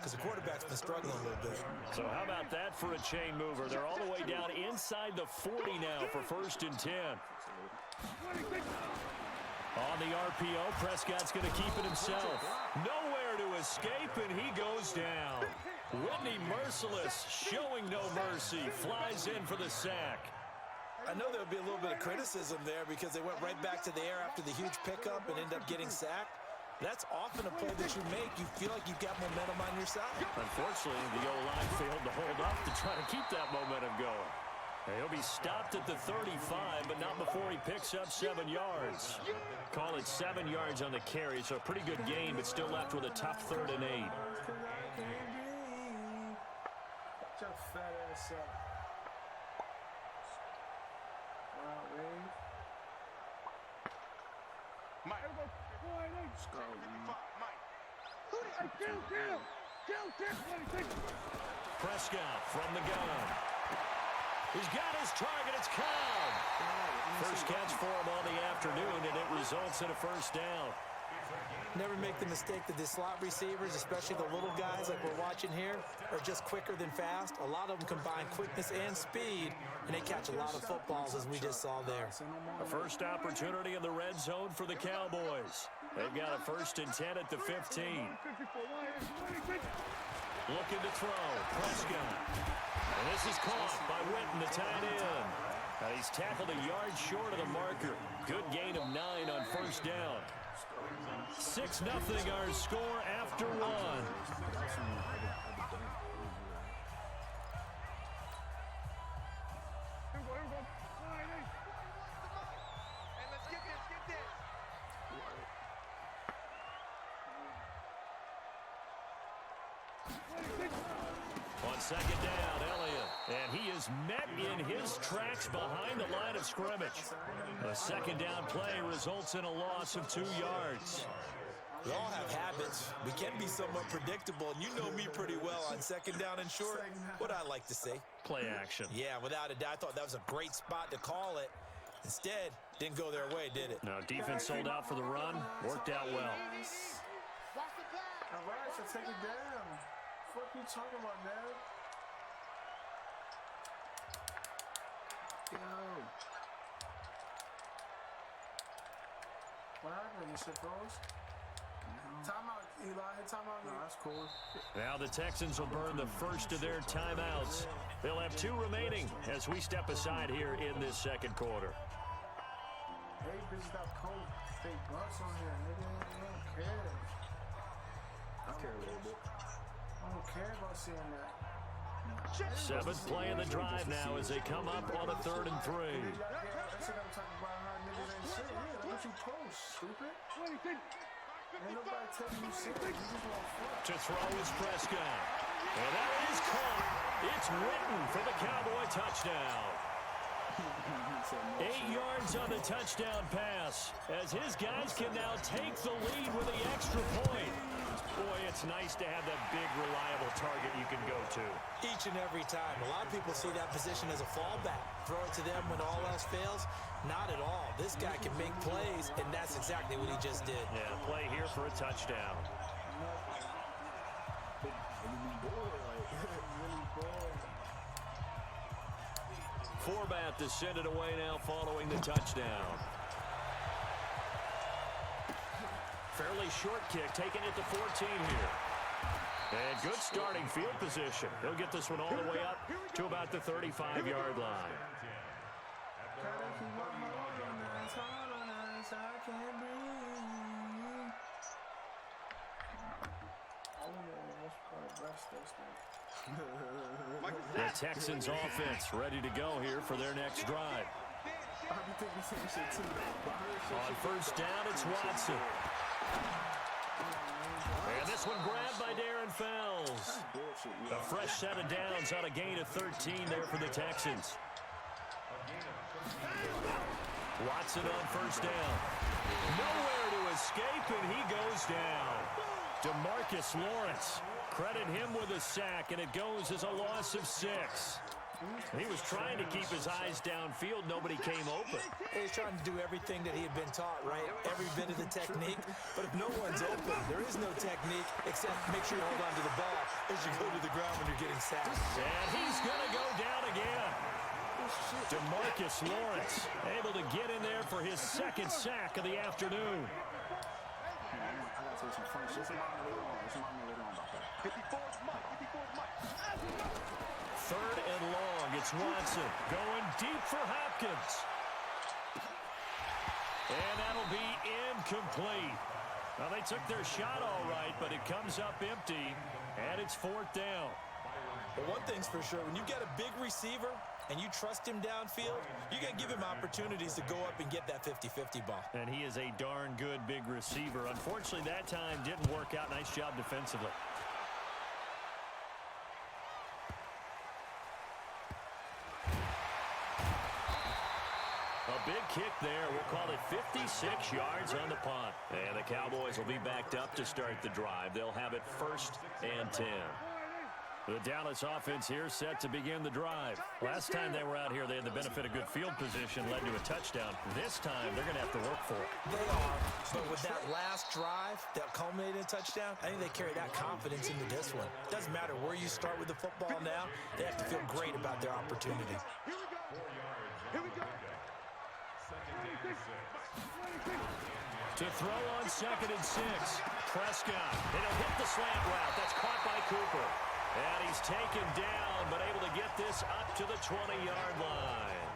because the quarterback's been struggling a little bit. So how about that for a chain mover? They're all the way down inside the 40 now for 1st and 10. On the RPO, Prescott's going to keep it himself. Nowhere to escape, and he goes down. Whitney Merciless, showing no mercy, flies in for the sack. I know there'll be a little bit of criticism there because they went right back to the air after the huge pickup and ended up getting sacked. That's often a play that you make. You feel like you've got momentum on your side. Unfortunately, the O-line failed to hold up to try to keep that momentum going. He'll be stopped at the 35, but not before he picks up 7 yards. Call it 7 yards on the carry, so a pretty good gain, but still left with a tough 3rd and 8. Prescott from the gun. He's got his target. It's Cobb. First catch for him on the afternoon, and it results in a 1st down. Never make the mistake that the slot receivers, especially the little guys like we're watching here, are just quicker than fast. A lot of them combine quickness and speed, and they catch a lot of footballs, as we just saw there. A first opportunity in the red zone for the Cowboys. They've got a 1st and 10 at the 15. Looking to throw. Prescott. And this is caught by Witten, the tight end. He's tackled a yard short of the marker. Good gain of 9 on 1st down. 6-0 our score after 1. On 2nd down, Elliott. And he is met in his tracks behind the line of scrimmage. A 2nd down play results in a loss of 2 yards. We all have habits. We can be somewhat predictable, and you know me pretty well on 2nd down and short. What I like to say. Play action. Yeah, without a doubt. I thought that was a great spot to call it. Instead, didn't go their way, did it? No, defense sold out for the run. Worked out well. All right, so take it down. What are you talking about, man? Yo. What happened? You shit froze? Timeout, Eli. Timeout. No, that's cool. Now the Texans will burn the first of their timeouts. They'll have 2 remaining as we step aside here in this 2nd quarter. Hey, bitch, got cold fake bucks on here, nigga. I don't care. I care a little bit. I don't care about seeing that. 7th play in the drive now as they come up on a 3rd and 3. That's what I'm talking about, how niggas ain't shit. Yeah, look what you post, stupid. Ain't nobody telling you shit. You just want to throw is Prescott. And that is caught. It's Witten for the Cowboy touchdown. 8 yards on the touchdown pass as his guys can now take the lead with the extra point. Boy, it's nice to have that big, reliable target you can go to. Each and every time. A lot of people see that position as a fallback. Throw it to them when all else fails. Not at all. This guy can make plays, and that's exactly what he just did. Yeah, play here for a touchdown. Forbath to send it away now following the touchdown. Fairly short kick, taking it to 14 here. And good starting field position. He'll get this one all the way up to about the 35-yard line. The Texans offense ready to go here for their next drive. On 1st down, it's Watson. And this one grabbed by Darren Fells. A fresh set of downs on a gain of 13 there for the Texans. Watson on 1st down. Nowhere to escape, and he goes down. DeMarcus Lawrence. Credit him with a sack, and it goes as a loss of 6. He was trying to keep his eyes downfield. Nobody came open. He's trying to do everything that he had been taught, right? Every bit of the technique. But if no one's open, there is no technique except make sure you hold on to the ball as you go to the ground when you're getting sacked. And he's going to go down again. DeMarcus Lawrence able to get in there for his second sack of the afternoon. Third and long. It's Watson going deep for Hopkins. And that'll be incomplete. Well, they took their shot all right, but it comes up empty, and it's fourth down. But one thing's for sure, when you get a big receiver and you trust him downfield, you got to give him opportunities to go up and get that 50-50 ball. And he is a darn good big receiver. Unfortunately, that time didn't work out. Nice job defensively. A big kick there. We'll call it 56 yards on the punt. And the Cowboys will be backed up to start the drive. They'll have it 1st and 10. The Dallas offense here set to begin the drive. Last time they were out here, they had the benefit of good field position, led to a touchdown. This time, they're going to have to work for it. They are, but with that last drive that culminated in a touchdown, I think they carry that confidence into this one. Doesn't matter where you start with the football now, they have to feel great about their opportunity. Here we go. To throw on 2nd and 6. Prescott. It'll hit the slant route. That's caught by Cooper. And he's taken down, but able to get this up to the 20-yard line.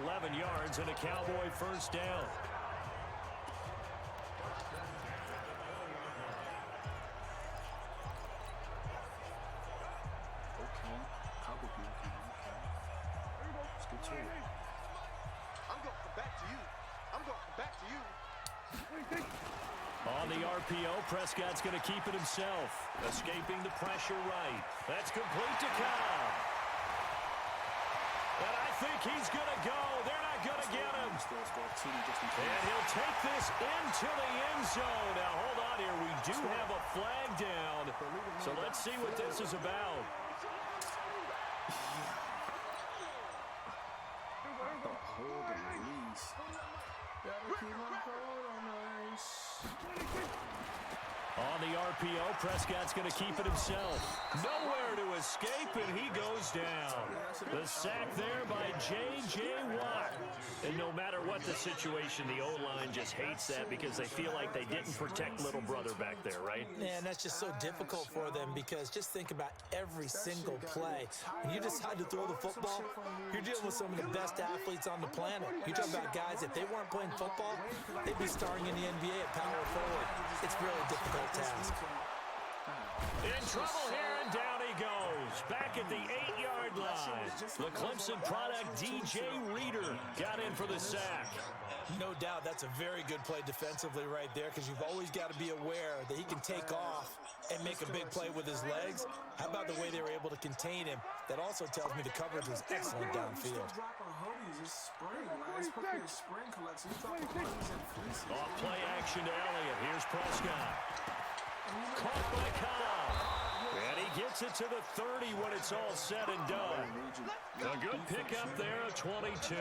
11 yards and a Cowboy first down. On the RPO, Prescott's going to keep it himself. Escaping the pressure right. That's complete to Cobb. And I think he's going to go. They're not going to get him. And he'll take this into the end zone. Now, hold on here. We do have a flag down. So let's see what this is about. On the RPO, Prescott's going to keep it himself. Nowhere to escape, and he goes down. The sack there by J.J. Watt. And no matter what the situation, the O-line just hates that because they feel like they didn't protect little brother back there, right? Man, that's just so difficult for them because just think about every single play. When you decide to throw the football, you're dealing with some of the best athletes on the planet. You talk about guys, if they weren't playing football, they'd be starring in the NBA at power forward. It's really a difficult task. In trouble here, and down he goes. Back at the 8-yard line. The Clemson product, DJ Reader, got in for the sack. No doubt that's a very good play defensively right there because you've always got to be aware that he can take off and make a big play with his legs. How about the way they were able to contain him? That also tells me the coverage was excellent downfield. Off play action to Elliott. Here's Prescott. Caught by Cobb. And he gets it to the 30 when it's all said and done. A good pickup there, a 22.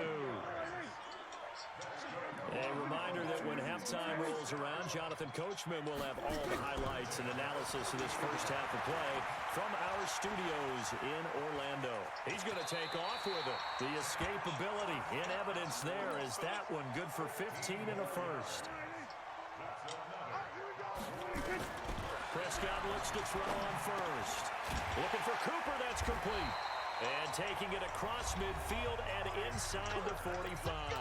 A reminder that when halftime rolls around, Jonathan Coachman will have all the highlights and analysis of this first half of play from our studios in Orlando. He's going to take off with it. The escapability in evidence there is that one good for 15 and a first. Prescott looks to throw on first. Looking for Cooper, that's complete. And taking it across midfield and inside the 45.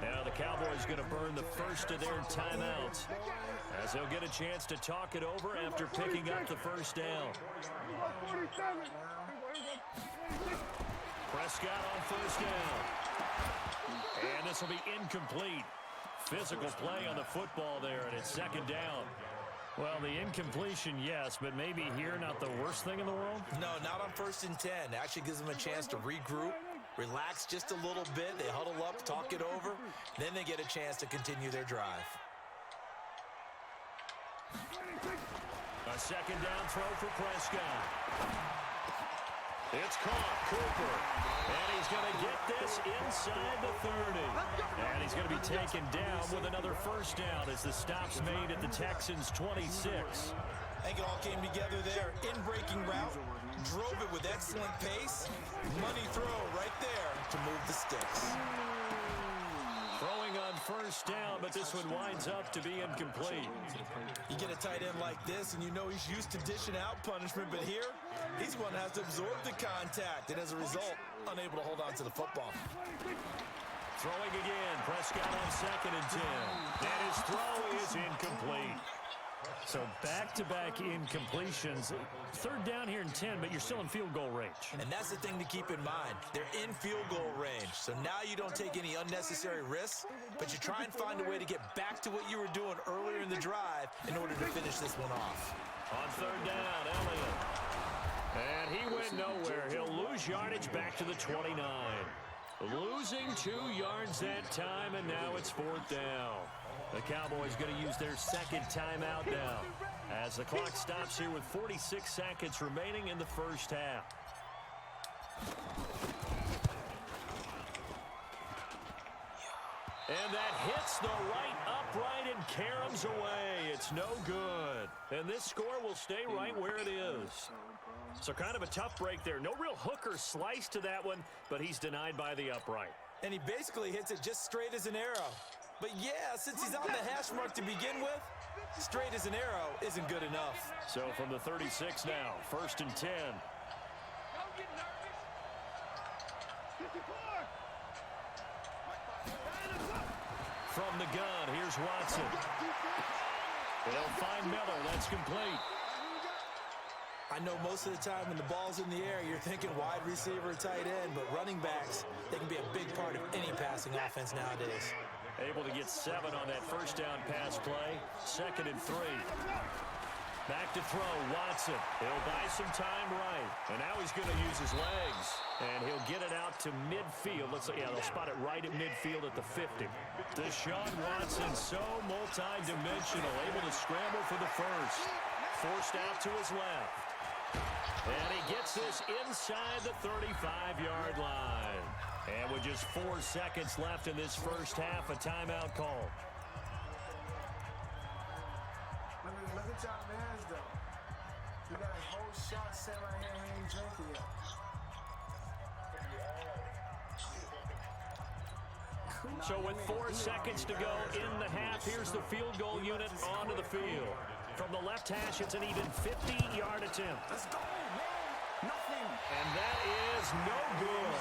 Now the Cowboys going to burn the first of their timeouts as they'll get a chance to talk it over after picking up the first down. Prescott on first down. And this will be incomplete. Physical play on the football there, and it's second down. Well, the incompletion, yes, but maybe here not the worst thing in the world? No, not on 1st and 10. It actually gives them a chance to regroup, relax just a little bit. They huddle up, talk it over. Then they get a chance to continue their drive. A second down throw for Prescott. It's caught, Cooper. And he's going to get this inside the 30. And he's going to be taken down with another first down as the stop's made at the Texans' 26. I think it all came together there. In-breaking route, drove it with excellent pace. Money throw right there to move the sticks. Throwing on first down, but this one winds up to be incomplete. You get a tight end like this, and you know he's used to dishing out punishment, but here, he's going to have to absorb the contact, and as a result, unable to hold on to the football. Throwing again, Prescott on 2nd and 10. And his throw is incomplete. So back-to-back incompletions. 3rd down here and 10, but you're still in field goal range. And that's the thing to keep in mind. They're in field goal range, so now you don't take any unnecessary risks, but you try and find a way to get back to what you were doing earlier in the drive in order to finish this one off. On 3rd down, Elliott. And he went nowhere. He'll lose yardage back to the 29. Losing 2 yards that time, and now it's 4th down. The Cowboys going to use their 2nd timeout now as the clock stops here with 46 seconds remaining in the first half. And that hits the right upright and caroms away. It's no good. And this score will stay right where it is. So kind of a tough break there. No real hook or slice to that one, but he's denied by the upright. And he basically hits it just straight as an arrow. But yeah, since he's on the hash mark to begin with, straight as an arrow isn't good enough. So from the 36 now, 1st and 10. From the gun, here's Watson. They'll find Miller. That's complete. I know most of the time when the ball's in the air, you're thinking wide receiver, tight end, but running backs, they can be a big part of any passing offense nowadays. Able to get 7 on that first down pass play. 2nd and 3. Back to throw, Watson. He'll buy some time right. And now he's going to use his legs. And he'll get it out to midfield. They'll spot it right at midfield at the 50. Deshaun Watson, so multi-dimensional, able to scramble for the first. Forced out to his left. And he gets this inside the 35-yard line. And with just 4 seconds left in this first half, a timeout call. Look at y'all mans, though. You got a whole shot set right here and he ain't drinking yet. So with 4 seconds to go in the half, here's the field goal unit onto the field. From the left hash, it's an even 50-yard attempt. Let's go, man. Nothing. And that is no good.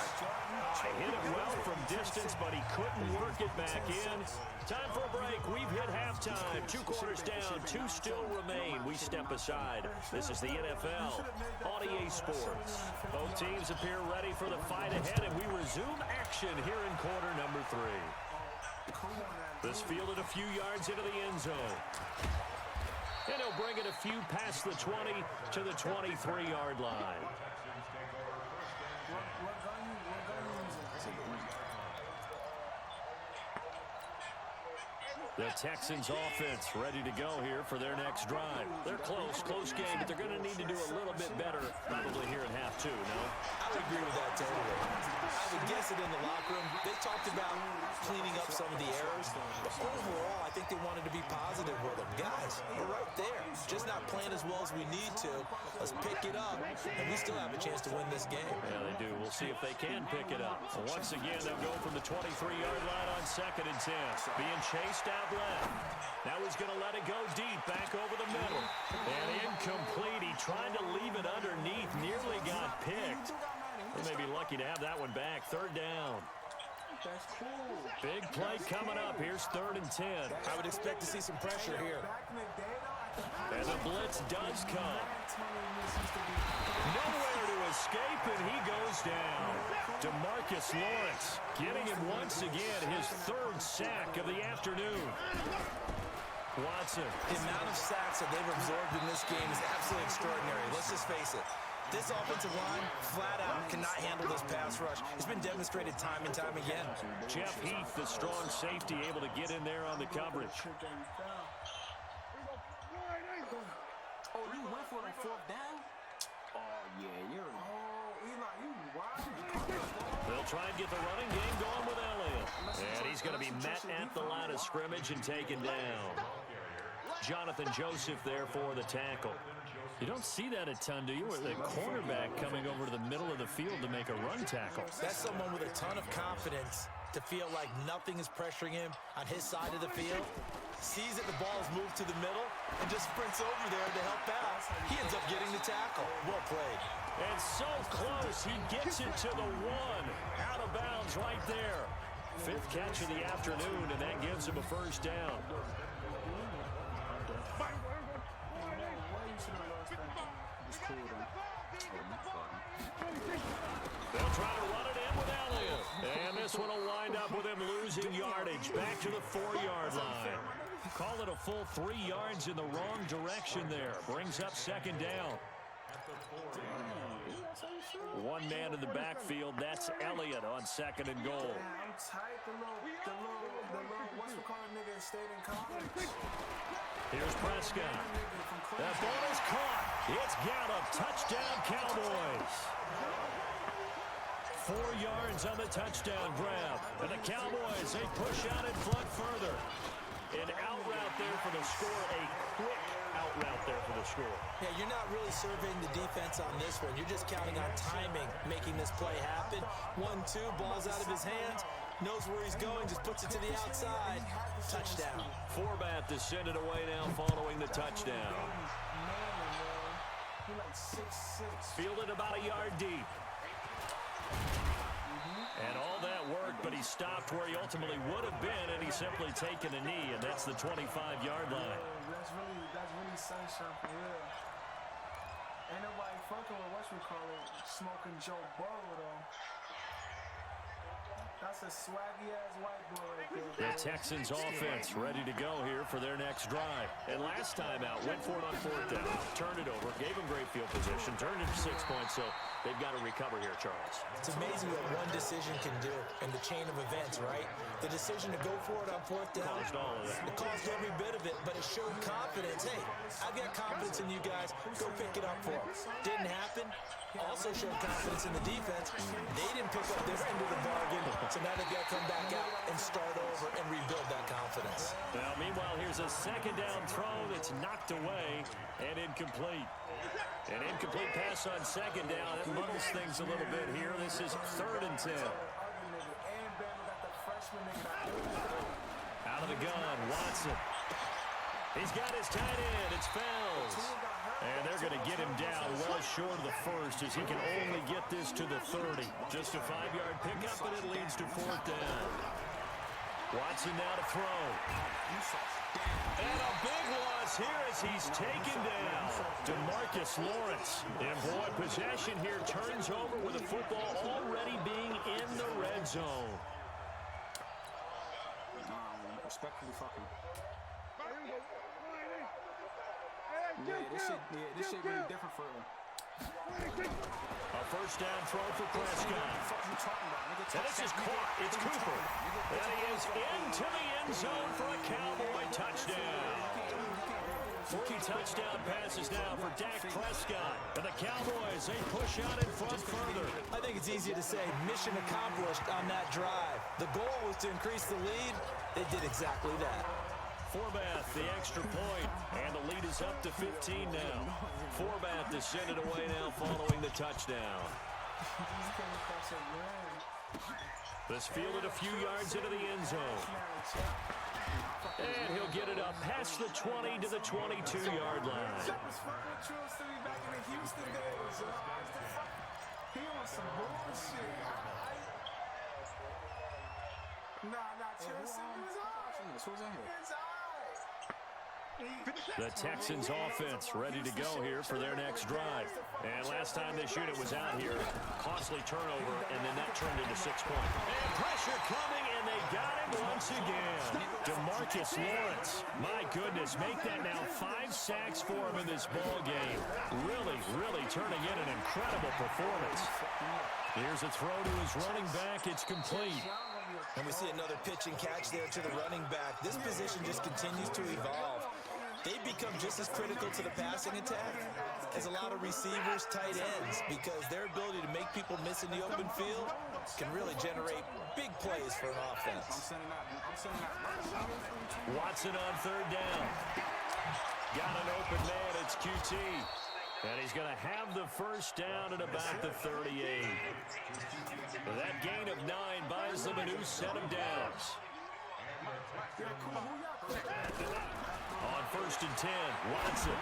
Hit it well from distance, but he couldn't work it back in. Time for a break. We've hit halftime. 2 quarters down, 2 still remain. We step aside. This is the NFL on EA Sports. Both teams appear ready for the fight ahead, and we resume action here in quarter number 3. This fielded a few yards into the end zone. And he'll bring it a few past the 20 to the 23-yard line. The Texans offense ready to go here for their next drive. They're close game, but they're going to need to do a little bit better probably here in half 2, no? I would agree with that totally. I would guess it in the locker room. They talked about cleaning up some of the errors, but overall, I think they wanted to be positive with them. Guys, we're right there. Just not playing as well as we need to. Let's pick it up, and we still have a chance to win this game. Yeah, they do. We'll see if they can pick it up. So once again, they'll go from the 23-yard line on 2nd and 10. Being chased out left. Now he's going to let it go deep, back over the middle. And incomplete. He tried to leave it underneath, nearly got picked. They may be lucky to have that one back. 3rd down. That's cool. Big play coming up. Here's 3rd and 10. I would expect to see some pressure here. And the blitz does come. Nowhere to escape, and he goes down. DeMarcus Lawrence getting him once again, his 3rd sack of the afternoon. Watson. The amount of sacks that they've absorbed in this game is absolutely extraordinary. Let's just face it. This offensive line, flat out, cannot handle this pass rush. It's been demonstrated time and time again. Jeff Heath, the strong safety, able to get in there on the coverage. Oh, you went for the 4th down? Oh, yeah, you're... Oh, Eli, try and get the running game going with Elliott. And he's going to be met at the line of scrimmage and taken down. Jonathan Joseph there for the tackle. You don't see that a ton, do you? Where the cornerback coming over to the middle of the field to make a run tackle. That's someone with a ton of confidence to feel like nothing is pressuring him on his side of the field. Sees that the ball's moved to the middle and just sprints over there to help out. He ends up getting the tackle. Well played. And so close, he gets it to the one. Out of bounds right there. 5th catch of the afternoon, and that gives him a first down. They'll try to run it in with Elliott. And this one will wind up with him losing yardage back to the 4-yard line. Call it a full 3 yards in the wrong direction there. Brings up second down. One man in the backfield. That's Elliott on 2nd and goal. I'm tight. The little, what's we call a nigga that stayed in college. Here's Prescott. That ball is caught. It's Gallup. Touchdown, Cowboys. 4 yards on the touchdown grab. And the Cowboys, they push out in front further. An out route there for the score. A quick out route there for the score. Yeah, you're not really surveying the defense on this one. You're just counting on timing, making this play happen. 1-2, ball's out of his hands. Knows where he's going, just puts it to the outside. Touchdown. Forbath to send it away now following the touchdown. Fielded about a yard deep. And all that worked, but he stopped where he ultimately would have been, and he's simply taken a knee, and that's the 25-yard line. That's really sunshine for real. Ain't nobody fucking with whatchamacallit, Smoking Joe Burrow, though. That's a swaggy-ass white boy right there. The Texans offense ready to go here for their next drive. And last time out, went for it on 4th down, turned it over, gave them great field position, turned it to 6 points, so they've got to recover here, Charles. It's amazing what one decision can do in the chain of events, right? The decision to go for it on 4th down. Caused all of that. It caused every bit of it, but it showed confidence. Hey, I've got confidence in you guys. Go pick it up for them. Didn't happen. Also showed confidence in the defense. They didn't pick up their end of the bargain, so now they've got to come back out and start over and rebuild that confidence. Now, meanwhile, here's a 2nd down throw that's knocked away and incomplete. An incomplete pass on 2nd down. It muddles things a little bit here. This is 3rd and 10. Out of the gun, Watson. He's got his tight end. It's Fells. And they're going to get him down well short of the first as he can only get this to the 30. Just a 5-yard pickup, but it leads to 4th down. Watson now to throw. And a big loss here as he's taken down. DeMarcus Lawrence. And boy, possession here turns over with the football already being in the red zone. Respectfully fucking. This shit really different for him. A 1st down throw for Prescott. And this is caught. It's Cooper. And he is into the end zone for a Cowboy touchdown. 3 touchdown passes now for Dak Prescott. And the Cowboys, they push out in front further. I think it's easy to say mission accomplished on that drive. The goal was to increase the lead. They did exactly that. Forbath, the extra point, and the lead is up to 15 now. Forbath to send it away now following the touchdown. This fielded a few yards into the end zone. And he'll get it up past the 20 to the 22-yard line. He on some bullshit. Nah, Chelsea was on. The Texans offense ready to go here for their next drive. And last time this unit was out here, costly turnover, and then that turned into 6 points. And pressure coming, and they got him once again. DeMarcus Lawrence, my goodness, make that now 5 sacks for him in this ball game. Really turning in an incredible performance. Here's a throw to his running back. It's complete. And we see another pitch and catch there to the running back. This position just continues to evolve. They become just as critical to the passing attack as a lot of receivers, tight ends, because their ability to make people miss in the open field can really generate big plays for an offense. Watson on third down. Got an open man. It's QT. And he's going to have the first down at about the 38. That gain of 9 buys them a new set of downs. On first and 10, Watson.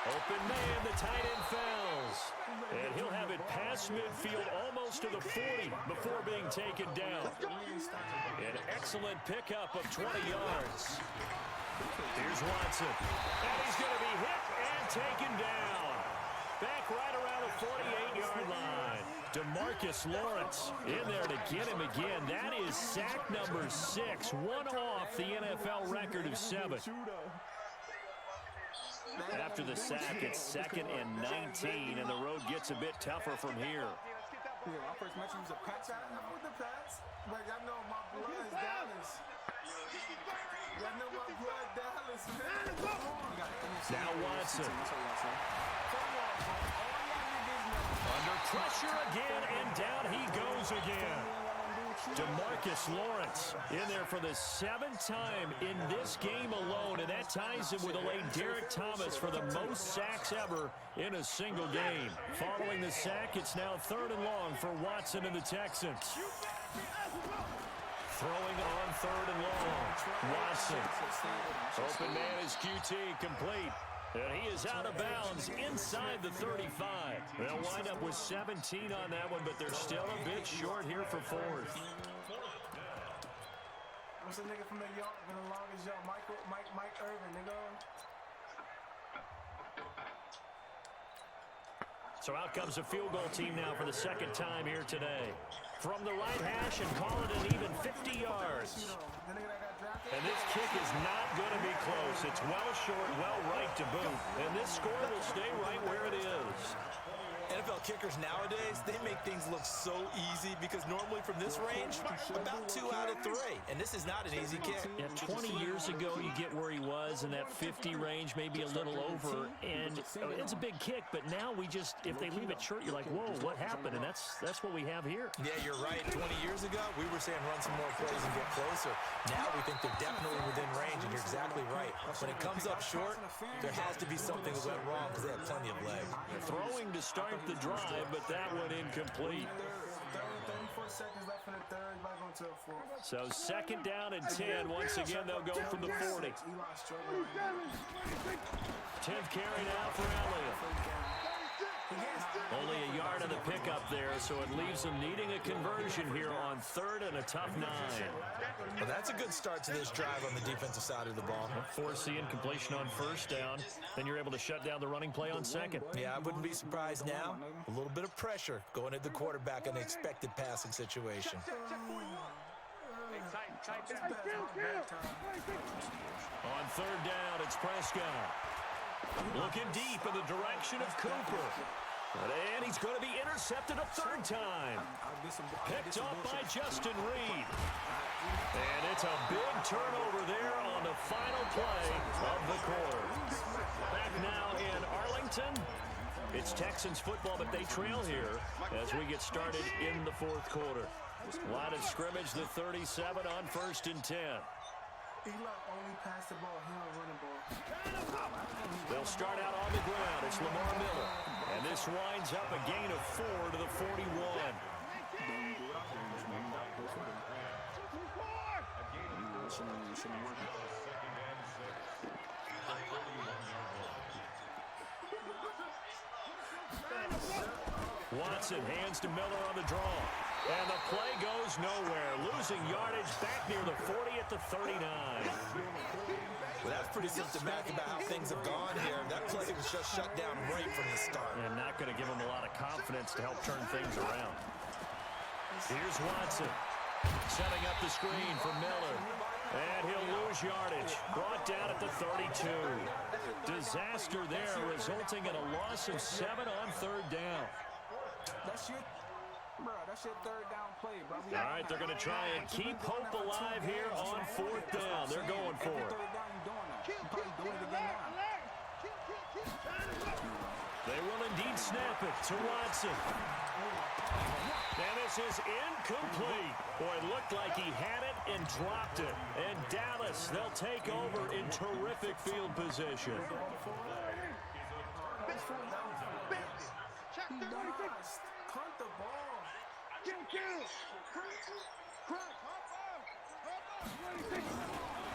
Open man, the tight end fouls. And he'll have it past midfield almost to the 40 before being taken down. An excellent pickup of 20 yards. Here's Watson. And he's going to be hit and taken down. Back right around the 48-yard line. DeMarcus Lawrence in there to get him again. That is sack number 6. One off the NFL record of 7. After the sack, it's 2nd and 19, and the road gets a bit tougher from here. Yeah, my first match was a Pats. I know the Pats, but y'all know my blood is Dallas. Y'all know my blood Dallas, man. Now Watson. Come on, Under pressure again, and down he goes again. DeMarcus Lawrence in there for the 7th time in this game alone, and that ties him with a late Derek Thomas for the most sacks ever in a single game. Following the sack, it's now 3rd and long for Watson and the Texans. Throwing on 3rd and long. Watson. Open man is QT, complete. And he is out of bounds inside the 35. They'll wind up with 17 on that one, but they're still a bit short here for 4th. What's the nigga from New York? Been the longest young Mike Irvin, nigga. So out comes a field goal team now for the 2nd time here today. From the right hash and call it an even 50 yards. And this kick is not going to be close. It's well short, well right to boot. And this score will stay right where it is. NFL kickers nowadays, they make things look so easy because normally from this range, about 2 out of 3. And this is not an easy kick. Yeah, 20 years ago, you get where he was in that 50 range, maybe a little over. And it's a big kick, but now we just, if they leave it short, you're like, whoa, what happened? And that's what we have here. Yeah, you're right. 20 years ago, we were saying run some more plays and get closer. Now we think they're definitely within range, and you're exactly right. When it comes up short, there has to be something that went wrong because they have plenty of leg. Throwing to start the drive, but that one incomplete. 34 seconds left in the 3rd. Back on to the 4th. So 2nd down and 10. Once again, they'll go from the 40. 10th carry now for Elliott. Only a yard of the pickup there, so it leaves them needing a conversion here on 3rd and a tough 9. Well, that's a good start to this drive on the defensive side of the ball. Force the incompletion on 1st down. Then you're able to shut down the running play on 2nd. Yeah, I wouldn't be surprised now. A little bit of pressure going at the quarterback in an expected passing situation. On 3rd down, it's Prescott. Looking deep in the direction of Cooper. And he's going to be intercepted a 3rd time. Picked up by Justin Reed. And it's a big turnover there on the final play of the quarter. Back now in Arlington. It's Texans football, but they trail here as we get started in the 4th quarter. Line of scrimmage, the 37 on 1st and 10. Eli only passed the ball. He don't run the ball. They'll start out on the ground. It's Lamar Miller. And this winds up a gain of 4 to the 41. Watson hands to Miller on the draw. And the play goes nowhere. Losing yardage back near the 40 at the 39. Well, that's pretty symptomatic about how things have gone here. That play was just shut down right from the start. And not going to give him a lot of confidence to help turn things around. Here's Watson. Setting up the screen for Miller. And he'll lose yardage. Brought down at the 32. Disaster there, resulting in a loss of 7 on 3rd down. That's your 3rd down play, bro. All right, they're going to try and keep hope alive here on 4th down. They're going for it. 3rd down, you doing that. Probably doing it again now. They will indeed snap it to Watson. And this is incomplete. Boy, it looked like he had it and dropped it. And Dallas, they'll take over in terrific field position. Caught the ball.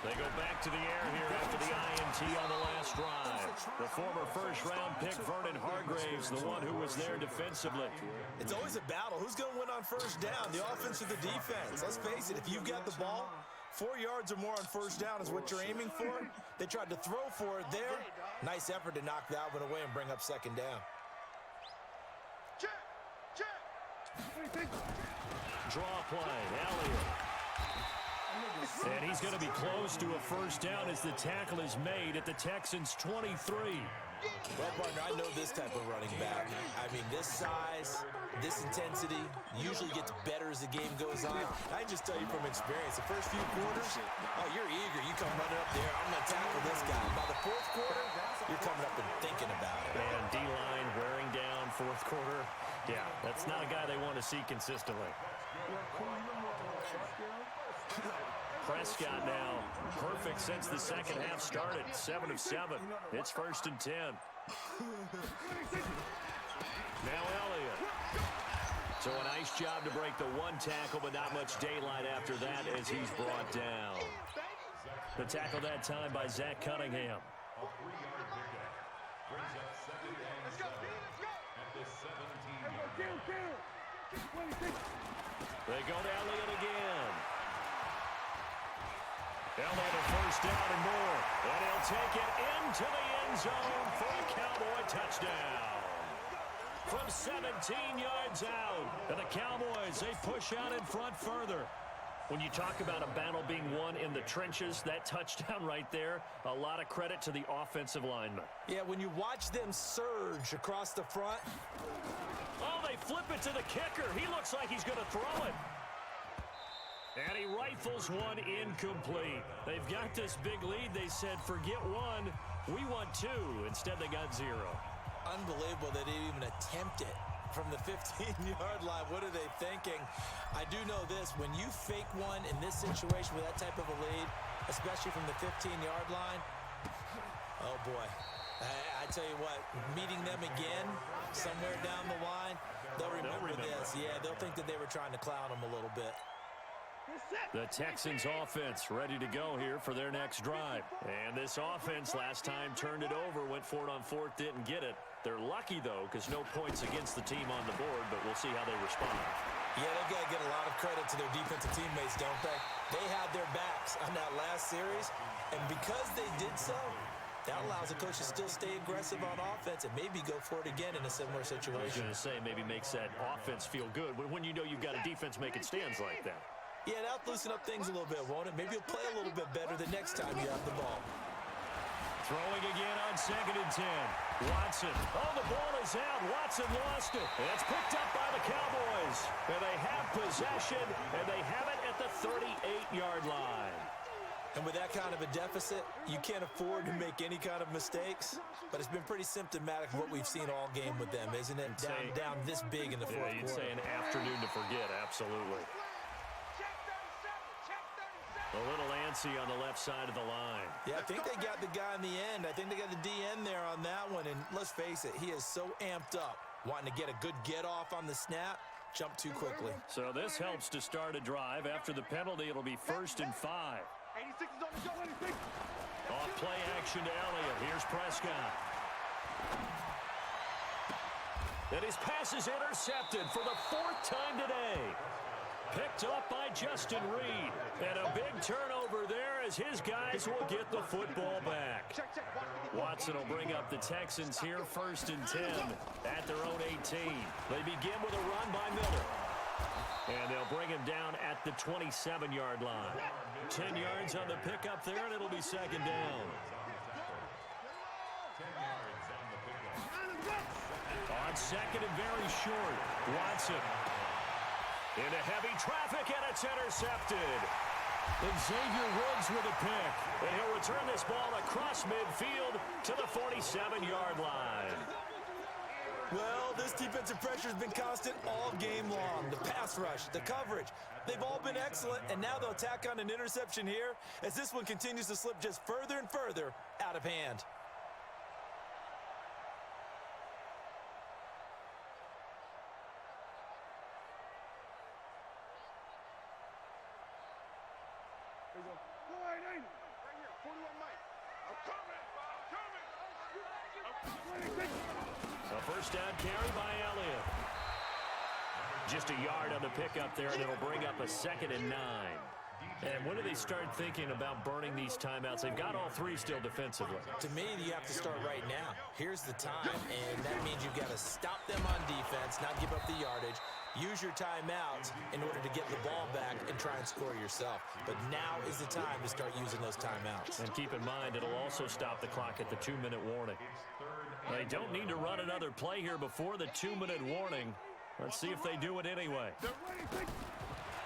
They go back to the air here after the INT on the last drive. The former first-round pick, Vernon Hargraves, the one who was there defensively. It's always a battle. Who's going to win on first down, the offense or the defense? Let's face it, if you've got the ball, 4 yards or more on first down is what you're aiming for. They tried to throw for it there. Nice effort to knock that one away and bring up second down. Draw play, Elliott. And he's going to be close to a first down as the tackle is made at the Texans' 23. Well, partner, I know this type of running back. I mean, this size, this intensity usually gets better as the game goes on. I just tell you from experience, the first few quarters, oh, you're eager. You come running up there, I'm going to tackle this guy. By the fourth quarter, you're coming up and thinking about it. And D-line wearing down fourth quarter. Yeah, that's not a guy they want to see consistently. Prescott now perfect since the second half started. 7 of 7. It's 1st and 10. Now Elliott. So a nice job to break the one tackle, but not much daylight after that as he's brought down. The tackle that time by Zach Cunningham. They go to Elliott again. Elliott a first down and more. And he'll take it into the end zone for a Cowboy touchdown. From 17 yards out. And the Cowboys, they push out in front further. When you talk about a battle being won in the trenches, that touchdown right there, a lot of credit to the offensive lineman. Yeah, when you watch them surge across the front. Oh, they flip it to the kicker. He looks like he's going to throw it. And he rifles one incomplete. They've got this big lead. They said, forget one, we want 2. Instead, they got 0. Unbelievable they didn't even attempt it from the 15-yard line. What are they thinking? I do know this. When you fake one in this situation with that type of a lead, especially from the 15-yard line, oh, boy. I tell you what, meeting them again somewhere down the line, they'll remember this. Yeah, they'll think that they were trying to clown them a little bit. The Texans offense ready to go here for their next drive. And this offense last time turned it over, went for it on 4th, didn't get it. They're lucky, though, because no points against the team on the board, but we'll see how they respond. Yeah, they've got to get a lot of credit to their defensive teammates, don't they? They had their backs on that last series, and because they did so, that allows the coach to still stay aggressive on offense and maybe go for it again in a similar situation. I was going to say, maybe makes that offense feel good when you know you've got a defense making stands like that. Yeah, that'll loosen up things a little bit, won't it? Maybe you'll play a little bit better the next time you have the ball. Throwing again on 2nd and 10. Watson. Oh, the ball is out. Watson lost it. And it's picked up by the Cowboys. And they have possession, and they have it at the 38-yard line. And with that kind of a deficit, you can't afford to make any kind of mistakes. But it's been pretty symptomatic of what we've seen all game with them, isn't it? Down this big in the fourth quarter. You'd say an afternoon to forget, absolutely. A little antsy on the left side of the line. Yeah, I think they got the guy in the end. I think they got the DN there on that one. And let's face it, he is so amped up, wanting to get a good get-off on the snap, jump too quickly. So this helps to start a drive. After the penalty, it'll be 1st and 5. 86 is on the go. 86. Off play action to Elliott. Here's Prescott. And his pass is intercepted for the 4th time today. Picked up by Justin Reed. And a big turnover there as his guys will get the football back. Watson will bring up the Texans here 1st and 10 at their own 18. They begin with a run by Miller. And they'll bring him down at the 27-yard line. 10 yards on the pickup there, and it'll be 2nd down. On 2nd and very short, Watson. Into heavy traffic, and it's intercepted. And Xavier Woods with a pick. And he'll return this ball across midfield to the 47-yard line. Well, this defensive pressure has been constant all game long. The pass rush, the coverage, they've all been excellent, and now they'll tack on an interception here as this one continues to slip just further and further out of hand. A first down carry by Elliott. Just a yard on the pickup there, and it'll bring up a 2nd and 9. And when do they start thinking about burning these timeouts? They've got all 3 still defensively. To me, you have to start right now. Here's the time, and that means you've got to stop them on defense, not give up the yardage, use your timeouts in order to get the ball back and try and score yourself. But now is the time to start using those timeouts. And keep in mind, it'll also stop the clock at the 2-minute warning. They don't need to run another play here before the 2-minute warning. Let's see if they do it anyway.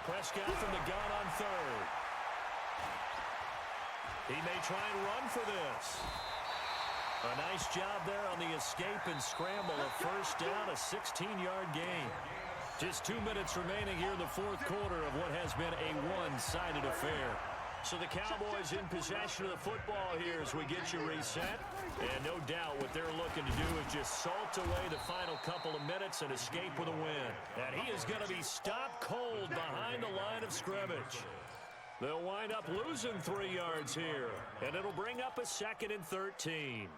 Prescott from the gun on 3rd. He may try and run for this. A nice job there on the escape and scramble. A first down, a 16-yard gain. Just 2 minutes remaining here in the 4th quarter of what has been a one-sided affair. So the Cowboys in possession of the football here as we get you reset. And no doubt what they're looking to do is just salt away the final couple of minutes and escape with a win. And he is going to be stopped cold behind the line of scrimmage. They'll wind up losing 3 yards here. And it'll bring up a 2nd and 13.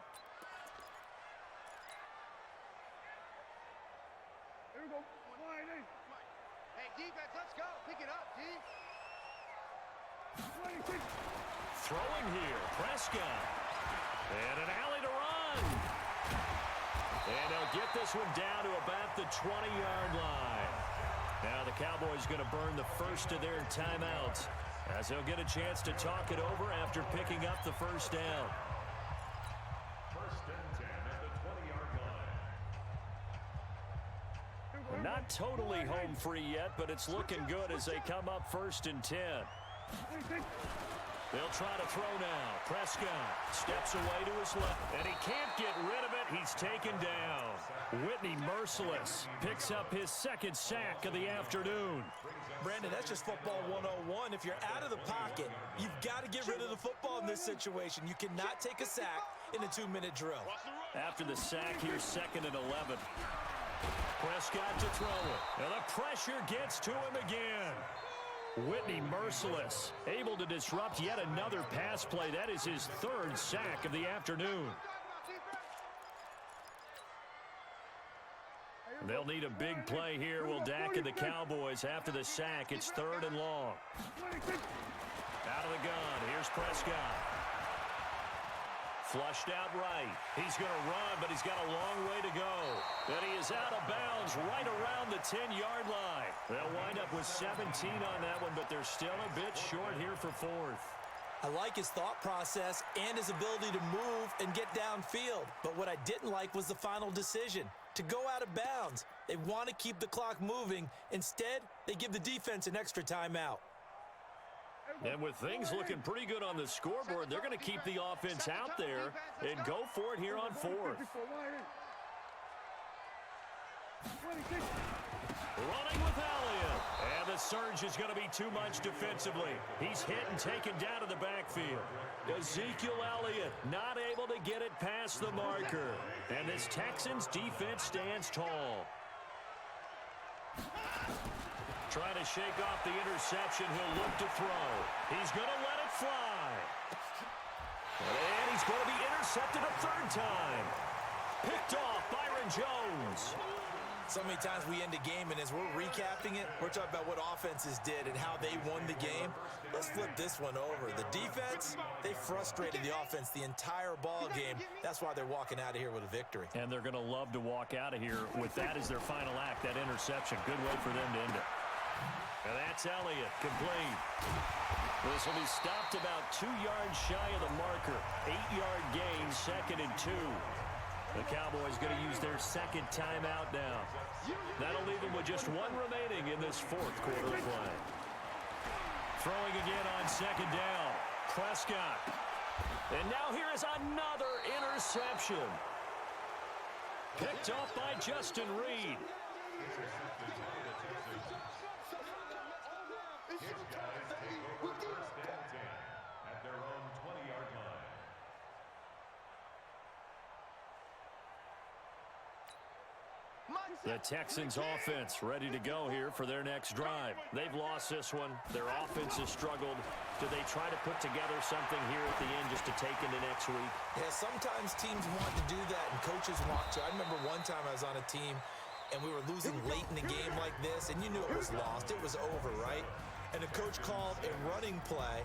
Hey, defense, let's go. Pick it up, D. Throwing here, Prescott. And an alley to run. And they'll get this one down to about the 20-yard line. Now the Cowboys going to burn the first of their timeouts as they'll get a chance to talk it over after picking up the first down. First and 10 at the 20-yard line. Not totally home free yet, but it's looking good as they come up 1st and 10. They'll try to throw now. Prescott steps away to his left, and he can't get rid of it. He's taken down. Whitney Merciless picks up his 2nd sack of the afternoon. Brandon, that's just football 101. If you're out of the pocket, you've got to get rid of the football in this situation. You cannot take a sack in a 2-minute drill. After the sack, here's 2nd and 11. Prescott to throw it. And the pressure gets to him again. Whitney Merciless able to disrupt yet another pass play. That is his 3rd sack of the afternoon. They'll need a big play here. Will Dak and the Cowboys after the sack. It's 3rd and long. Out of the gun. Here's Prescott. Flushed out right. He's going to run, but he's got a long way to go. And he is out of bounds right around the 10-yard line. They'll wind up with 17 on that one, but they're still a bit short here for 4th. I like his thought process and his ability to move and get downfield. But what I didn't like was the final decision, to go out of bounds. They want to keep the clock moving. Instead, they give the defense an extra timeout. And with things looking pretty good on the scoreboard, they're going to keep the offense out there and go for it here on 4th. Running with Elliott. And the surge is going to be too much defensively. He's hit and taken down to the backfield. Ezekiel Elliott not able to get it past the marker. And this Texans defense stands tall. Trying to shake off the interception. He'll look to throw. He's going to let it fly. And he's going to be intercepted a 3rd time. Picked off Byron Jones. So many times we end a game, and as we're recapping it, we're talking about what offenses did and how they won the game. Let's flip this one over. The defense, they frustrated the offense the entire ball game. That's why they're walking out of here with a victory. And they're going to love to walk out of here with that as their final act, that interception. Good way for them to end it. And that's Elliott, complete. This will be stopped about 2 yards shy of the marker. 8-yard gain, 2nd and 2. The Cowboys going to use their 2nd timeout now. That'll leave them with just 1 remaining in this 4th quarter of play. Throwing again on second down. Prescott. And now here is another interception. Picked off by Justin Reed. His guys take over first and 10 at their own 20-yard line. The Texans offense ready to go here for their next drive. They've lost this one. Their offense has struggled. Do they try to put together something here at the end just to take into next week? Yeah, sometimes teams want to do that and coaches want to. I remember one time I was on a team and we were losing late in the game like this, and you knew it was lost. It was over, right? And the coach called a running play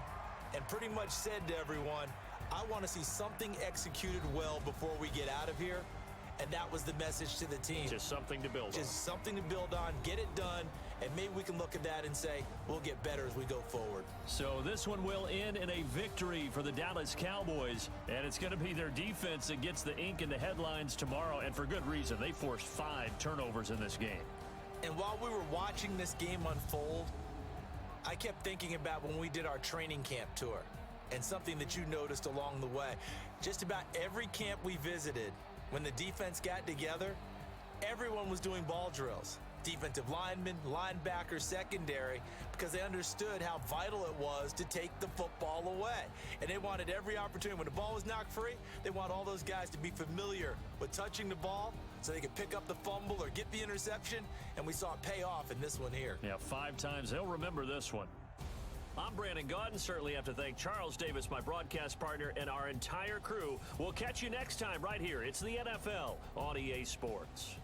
and pretty much said to everyone, I want to see something executed well before we get out of here. And that was the message to the team. Just something to build on. Just something to build on, get it done, and maybe we can look at that and say, we'll get better as we go forward. So this one will end in a victory for the Dallas Cowboys, and it's going to be their defense that gets the ink in the headlines tomorrow, and for good reason. They forced 5 turnovers in this game. And while we were watching this game unfold, I kept thinking about when we did our training camp tour and something that you noticed along the way. Just about every camp we visited, when the defense got together, everyone was doing ball drills. Defensive linemen, linebackers, secondary, because they understood how vital it was to take the football away. And they wanted every opportunity. When the ball was knocked free, they want all those guys to be familiar with touching the ball so they could pick up the fumble or get the interception, and we saw it pay off in this one here. Yeah, 5 times. They'll remember this one. I'm Brandon Gaudin. Certainly have to thank Charles Davis, my broadcast partner, and our entire crew. We'll catch you next time right here. It's the NFL on EA Sports.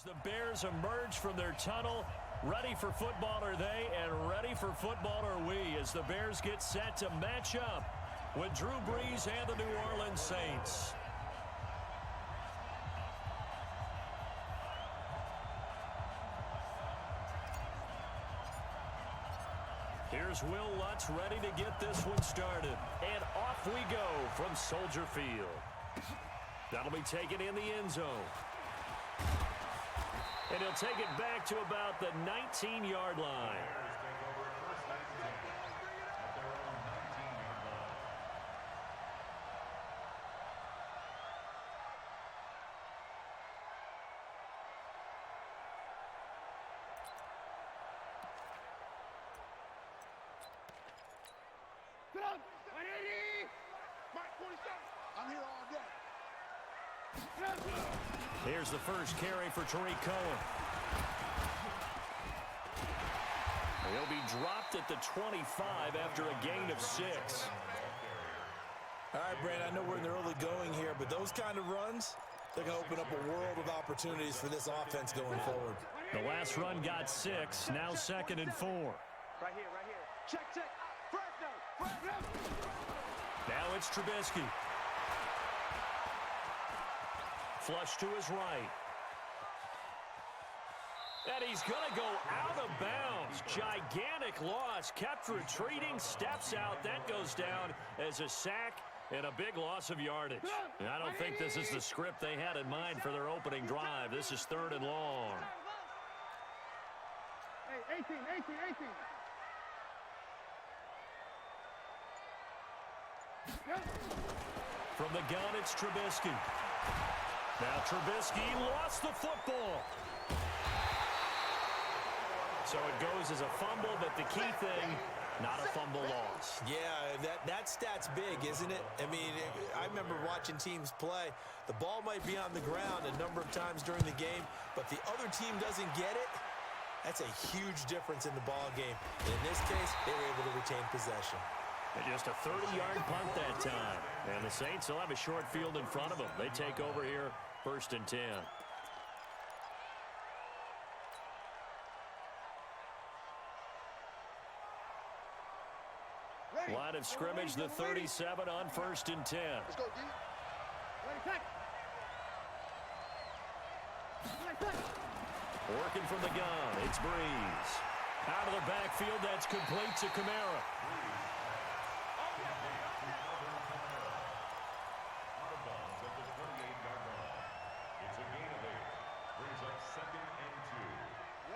The Bears emerge from their tunnel. Ready for football are they, and ready for football are we, as the Bears get set to match up with Drew Brees and the New Orleans Saints. Here's Will Lutz ready to get this one started. And off we go from Soldier Field. That'll be taken in the end zone. And he'll take it back to about the 19-yard line. I'm here all day. Here's the first carry for Tariq Cohen. He'll be dropped at the 25 after a gain of 6. All right, Brandon, I know we're in the early going here, but those kind of runs, they're going to open up a world of opportunities for this offense going forward. The last run got 6, now 2nd and 4. Right here, right here. Check, check. Fresno. Now it's Trubisky. Flush to his right. And he's going to go out of bounds. Gigantic loss. Kept retreating. Steps out. That goes down as a sack and a big loss of yardage. And I don't think this is the script they had in mind for their opening drive. This is 3rd and long. Hey, 18. From the gun, it's Trubisky. Now Trubisky lost the football. So it goes as a fumble, but the key thing, not a fumble loss. Yeah, that stat's big, isn't it? I mean, I remember watching teams play. The ball might be on the ground a number of times during the game, but the other team doesn't get it. That's a huge difference in the ball game. And in this case, they were able to retain possession. And just a 30-yard punt that time. And the Saints will have a short field in front of them. They take over here, 1st and 10. Line of scrimmage, the 37 on 1st and 10. Let's go, D. Working from the gun, it's Brees. Out of the backfield, that's complete to Kamara.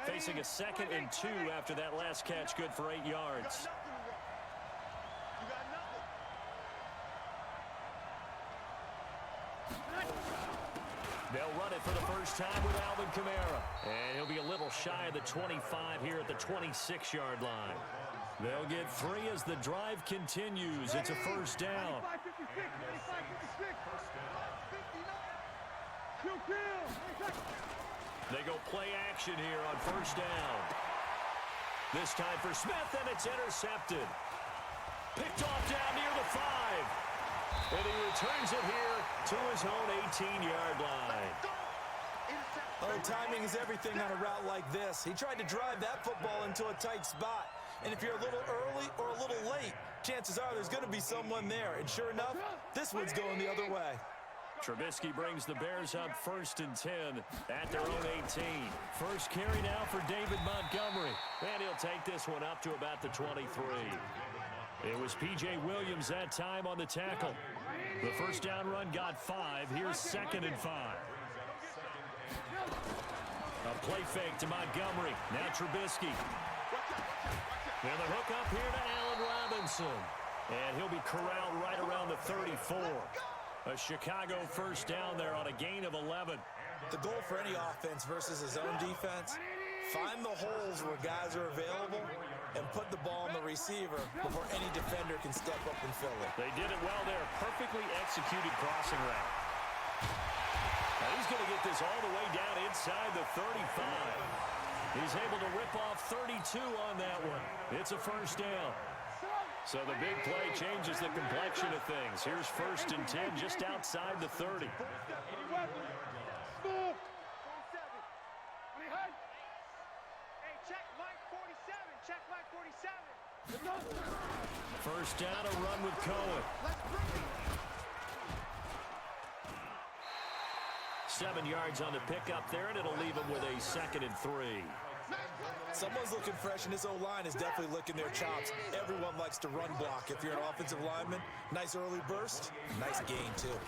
Facing a 2nd and 2 after that last catch, good for 8 yards. They'll run it for the first time with Alvin Kamara. And he'll be a little shy of the 25 here at the 26-yard line. They'll get 3 as the drive continues. It's a 1st down. They go play action here on 1st down. This time for Smith, and it's intercepted. Picked off down near the 5. And he returns it here to his own 18-yard line. Oh, timing is everything on a route like this. He tried to drive that football into a tight spot. And if you're a little early or a little late, chances are there's going to be someone there. And sure enough, this one's going the other way. Trubisky brings the Bears up 1st and 10 at their own 18. First carry now for David Montgomery. And he'll take this one up to about the 23. It was P.J. Williams that time on the tackle. The 1st down run got 5. Here's 2nd and 5. A play fake to Montgomery. Now Trubisky. And the hook up here to Allen Robinson. And he'll be corralled right around the 34. A Chicago 1st down there on a gain of 11. The goal for any offense versus his own defense, find the holes where guys are available and put the ball on the receiver before any defender can step up and fill it. They did it well there. Perfectly executed crossing route. Now he's going to get this all the way down inside the 35. He's able to rip off 32 on that one. It's a 1st down. So the big play changes the complexion of things. Here's 1st and 10 just outside the 30. First down, a run with Cohen. 7 yards on the pickup there, and it'll leave him with a 2nd and 3. Someone's looking fresh, and this O-line is definitely licking their chops. Everyone likes to run block. If you're an offensive lineman, nice early burst, nice gain, too.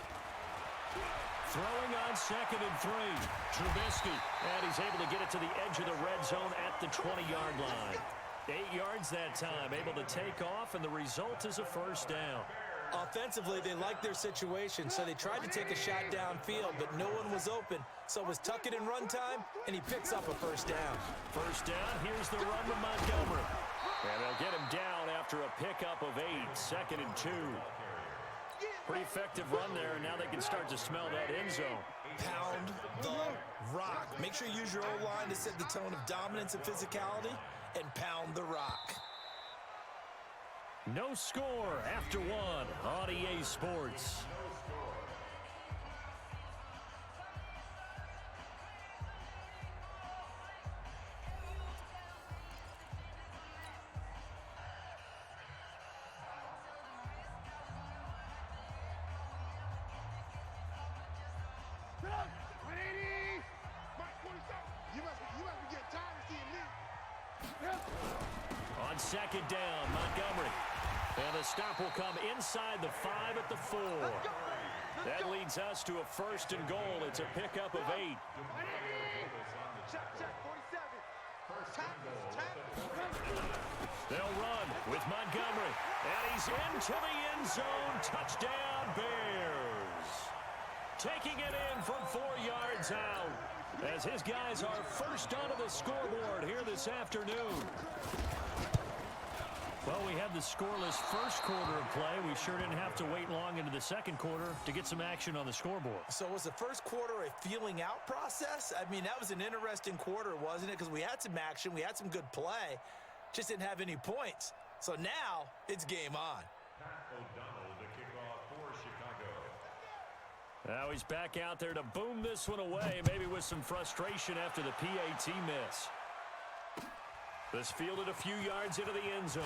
Throwing on 2nd and 3. Trubisky, and he's able to get it to the edge of the red zone at the 20-yard line. 8 yards that time, able to take off, and the result is a first down. Offensively, they liked their situation, so they tried to take a shot downfield, but no one was open. So it was tuck it in run time, and he picks up a first down. First down, here's the run to Montgomery. And they'll get him down after a pickup of 8, 2nd and 2. Pretty effective run there, and now they can start to smell that end zone. Pound the rock. Make sure you use your O-line to set the tone of dominance and physicality, and pound the rock. No score after 1 on EA Sports. On 2nd down, Montgomery. And the stop will come inside the 5 at the 4. That leads us to a 1st and goal. It's a pickup of 8. They'll run with Montgomery. And he's into the end zone. Touchdown, Bears. Taking it in from 4 yards out, as his guys are first onto the scoreboard here this afternoon. Well, we had the scoreless first quarter of play. We sure didn't have to wait long into the second quarter to get some action on the scoreboard. So was the first quarter a feeling out process? I mean, that was an interesting quarter, wasn't it? Because we had some action, we had some good play, just didn't have any points. So now it's game on. Now he's back out there to boom this one away, maybe with some frustration after the PAT miss. This fielded a few yards into the end zone.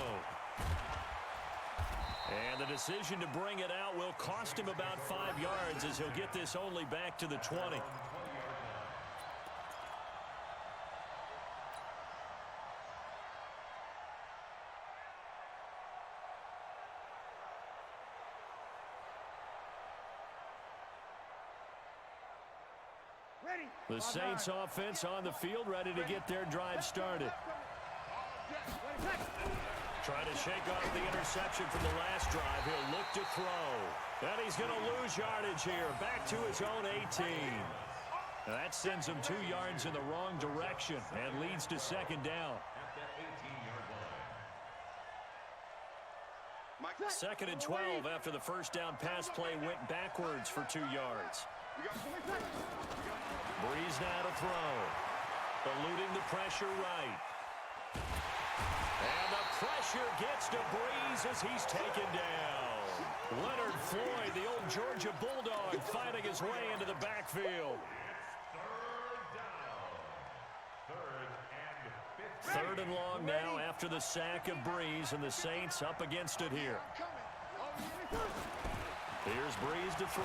And the decision to bring it out will cost him about 5 yards, as he'll get this only back to the 20. The Saints offense on the field, ready to get their drive started. Trying to shake off the interception from the last drive. He'll look to throw. And he's going to lose yardage here. Back to his own 18. Now that sends him 2 yards in the wrong direction and leads to 2nd down. 2nd and 12 after the first down pass play went backwards for 2 yards. Breeze now to throw. Eluding the pressure right. And the pressure gets to Breeze as he's taken down. Leonard Floyd, the old Georgia Bulldog, fighting his way into the backfield. 3rd and long now after the sack of Breeze, and the Saints up against it here. Here's Breeze to throw.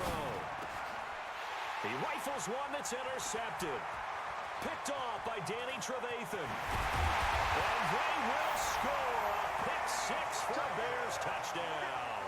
He rifles one that's intercepted. Picked off by Danny Trevathan. And they will score a pick 6 for a Bears touchdown.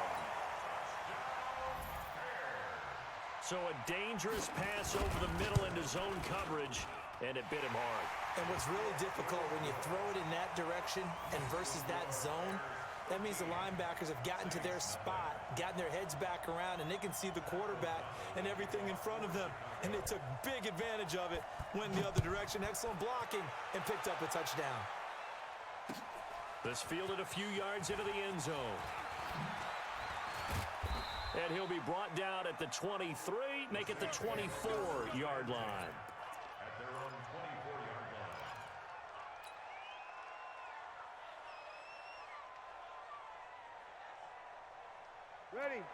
So a dangerous pass over the middle into zone coverage, and it bit him hard. And what's really difficult when you throw it in that direction and versus that zone, that means the linebackers have gotten to their spot, gotten their heads back around, and they can see the quarterback and everything in front of them. And they took big advantage of it, went in the other direction, excellent blocking, and picked up a touchdown. This fielded a few yards into the end zone. And he'll be brought down at the 23, make it the 24-yard line. At their own 24-yard line.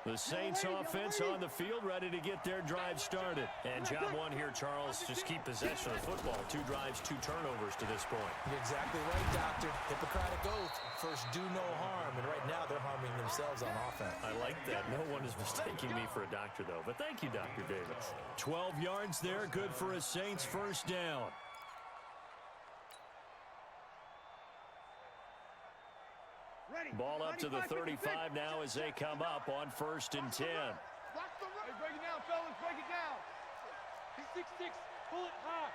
The Saints offense on the field, ready to get their drive started. And job one here, Charles, just keep possession of the football. 2 drives, 2 turnovers to this point. You're exactly right, Doctor. Hippocratic oath. First, do no harm. And right now, they're harming themselves on offense. I like that. No one is mistaking me for a doctor, though. But thank you, Dr. Davis. 12 yards there, good for a Saints first down. Ball up to the 35 now as they come up on 1st and 10. Hey, break it down, fellas. Break it down. 6-6. Pull it high.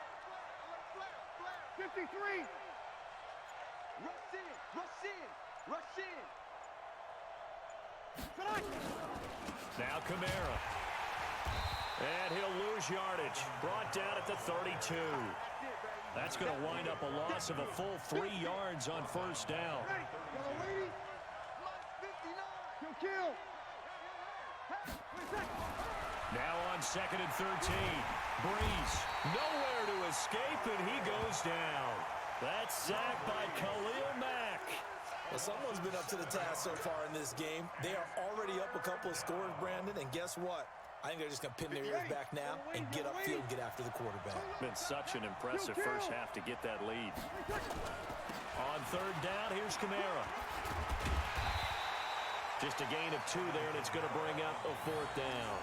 53. Rush in. Rush in. Rush in. Now Kamara. And he'll lose yardage. Brought down at the 32. That's going to wind up a loss of a full 3 yards on 1st down. Now on 2nd and 13. Breeze. Nowhere to escape, and he goes down. That's sacked by Khalil Mack. Well, someone's been up to the task so far in this game. They are already up a couple of scores, Brandon, and guess what? I think they're just going to pin their ears back now and get upfield and get after the quarterback. Been such an impressive first half to get that lead. On 3rd down, here's Kamara. Just a gain of 2 there, and it's going to bring up a 4th down.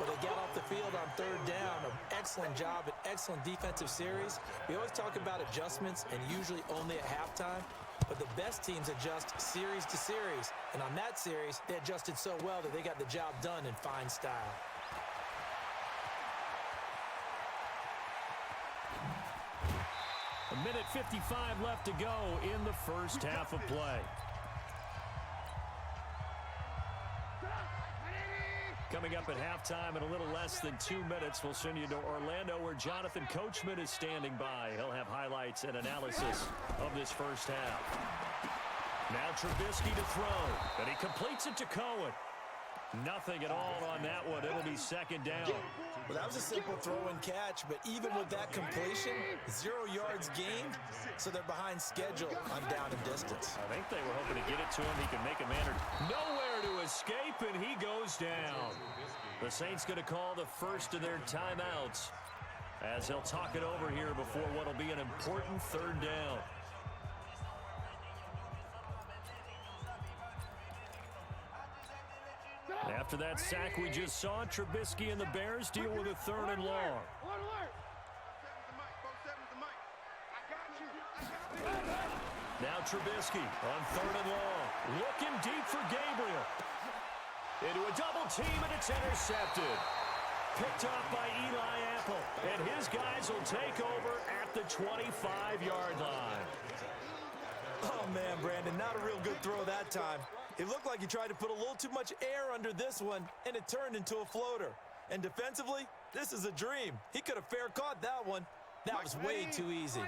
Well, they got off the field on 3rd down. An excellent job, an excellent defensive series. We always talk about adjustments, and usually only at halftime. But the best teams adjust series to series. And on that series, they adjusted so well that they got the job done in fine style. A minute 55 left to go in the first half of play. Coming up at halftime in a little less than 2 minutes, we'll send you to Orlando where Jonathan Coachman is standing by. He'll have highlights and analysis of this first half. Now Trubisky to throw, and he completes it to Cohen. Nothing at all on that one. It'll be 2nd down. Well, that was a simple throw and catch, but even with that completion, 0 yards gained, so they're behind schedule on down and distance. I think they were hoping to get it to him. He can make a man nowhere to escape, and he goes down. The Saints going to call the first of their timeouts as they'll talk it over here before what will be an important 3rd down. After that sack we just saw, Trubisky and the Bears deal with a 3rd and long. Now Trubisky on 3rd and long. Looking deep for Gabriel. Into a double team, and it's intercepted. Picked off by Eli Apple. And his guys will take over at the 25-yard line. Oh, man, Brandon, not a real good throw that time. It looked like he tried to put a little too much air under this one, and it turned into a floater. And defensively, this is a dream. He could have fair caught that one. That was way too easy.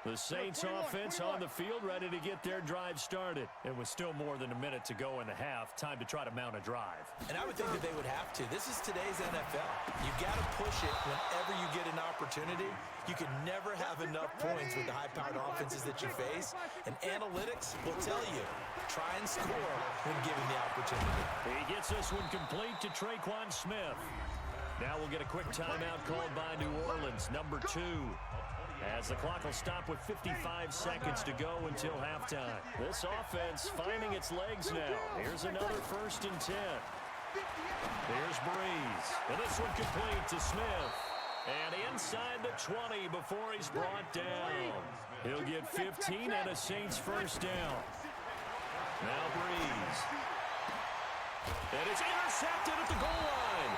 The Saints offense on the field ready to get their drive started. It was still more than a minute to go in the half. Time to try to mount a drive. And I would think that they would have to. This is today's NFL. You got to push it whenever you get an opportunity. You can never have enough points with the high-powered offenses that you face. And analytics will tell you, try and score when given the opportunity. He gets this one complete to Traquan Smith. Now we'll get a quick timeout called by New Orleans, number 2. As the clock will stop with 55 seconds to go until halftime. This offense finding its legs now. Here's another 1st and 10. Here's Breeze. And this one complete to Smith. And inside the 20 before he's brought down. He'll get 15 and a Saints first down. Now Breeze. And it's intercepted at the goal line.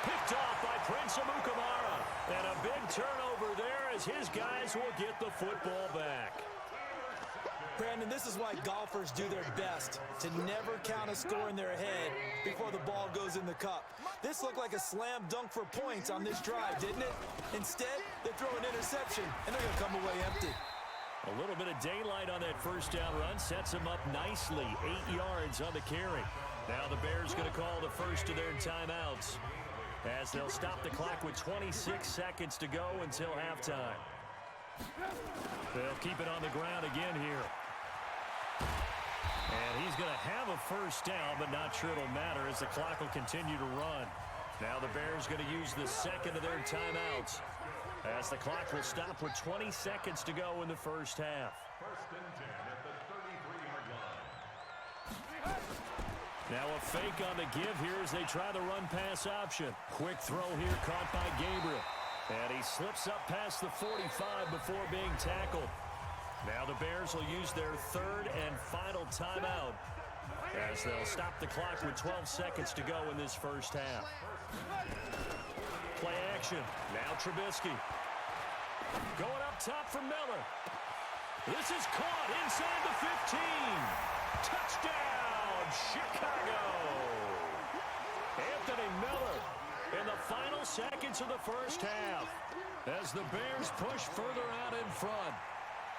Picked off by Prince Amukamara. And a big turnover there as his guys will get the football back. Brandon, this is why golfers do their best to never count a score in their head before the ball goes in the cup. This looked like a slam dunk for points on this drive, didn't it? Instead, they throw an interception, and they're going to come away empty. A little bit of daylight on that first down run sets them up nicely. 8 yards on the carry. Now the Bears going to call the first of their timeouts, as they'll stop the clock with 26 seconds to go until halftime. They'll keep it on the ground again here. And he's going to have a first down, but not sure it'll matter as the clock will continue to run. Now the Bears going to use the second of their timeouts as the clock will stop with 20 seconds to go in the first half. First and 10 at the 33-yard line. Now a fake on the give here as they try the run-pass option. Quick throw here caught by Gabriel. And he slips up past the 45 before being tackled. Now the Bears will use their third and final timeout as they'll stop the clock with 12 seconds to go in this first half. Play action. Now Trubisky. Going up top for Miller. This is caught inside the 15. Touchdown, Chicago. Anthony Miller in the final seconds of the first half as the Bears push further out in front.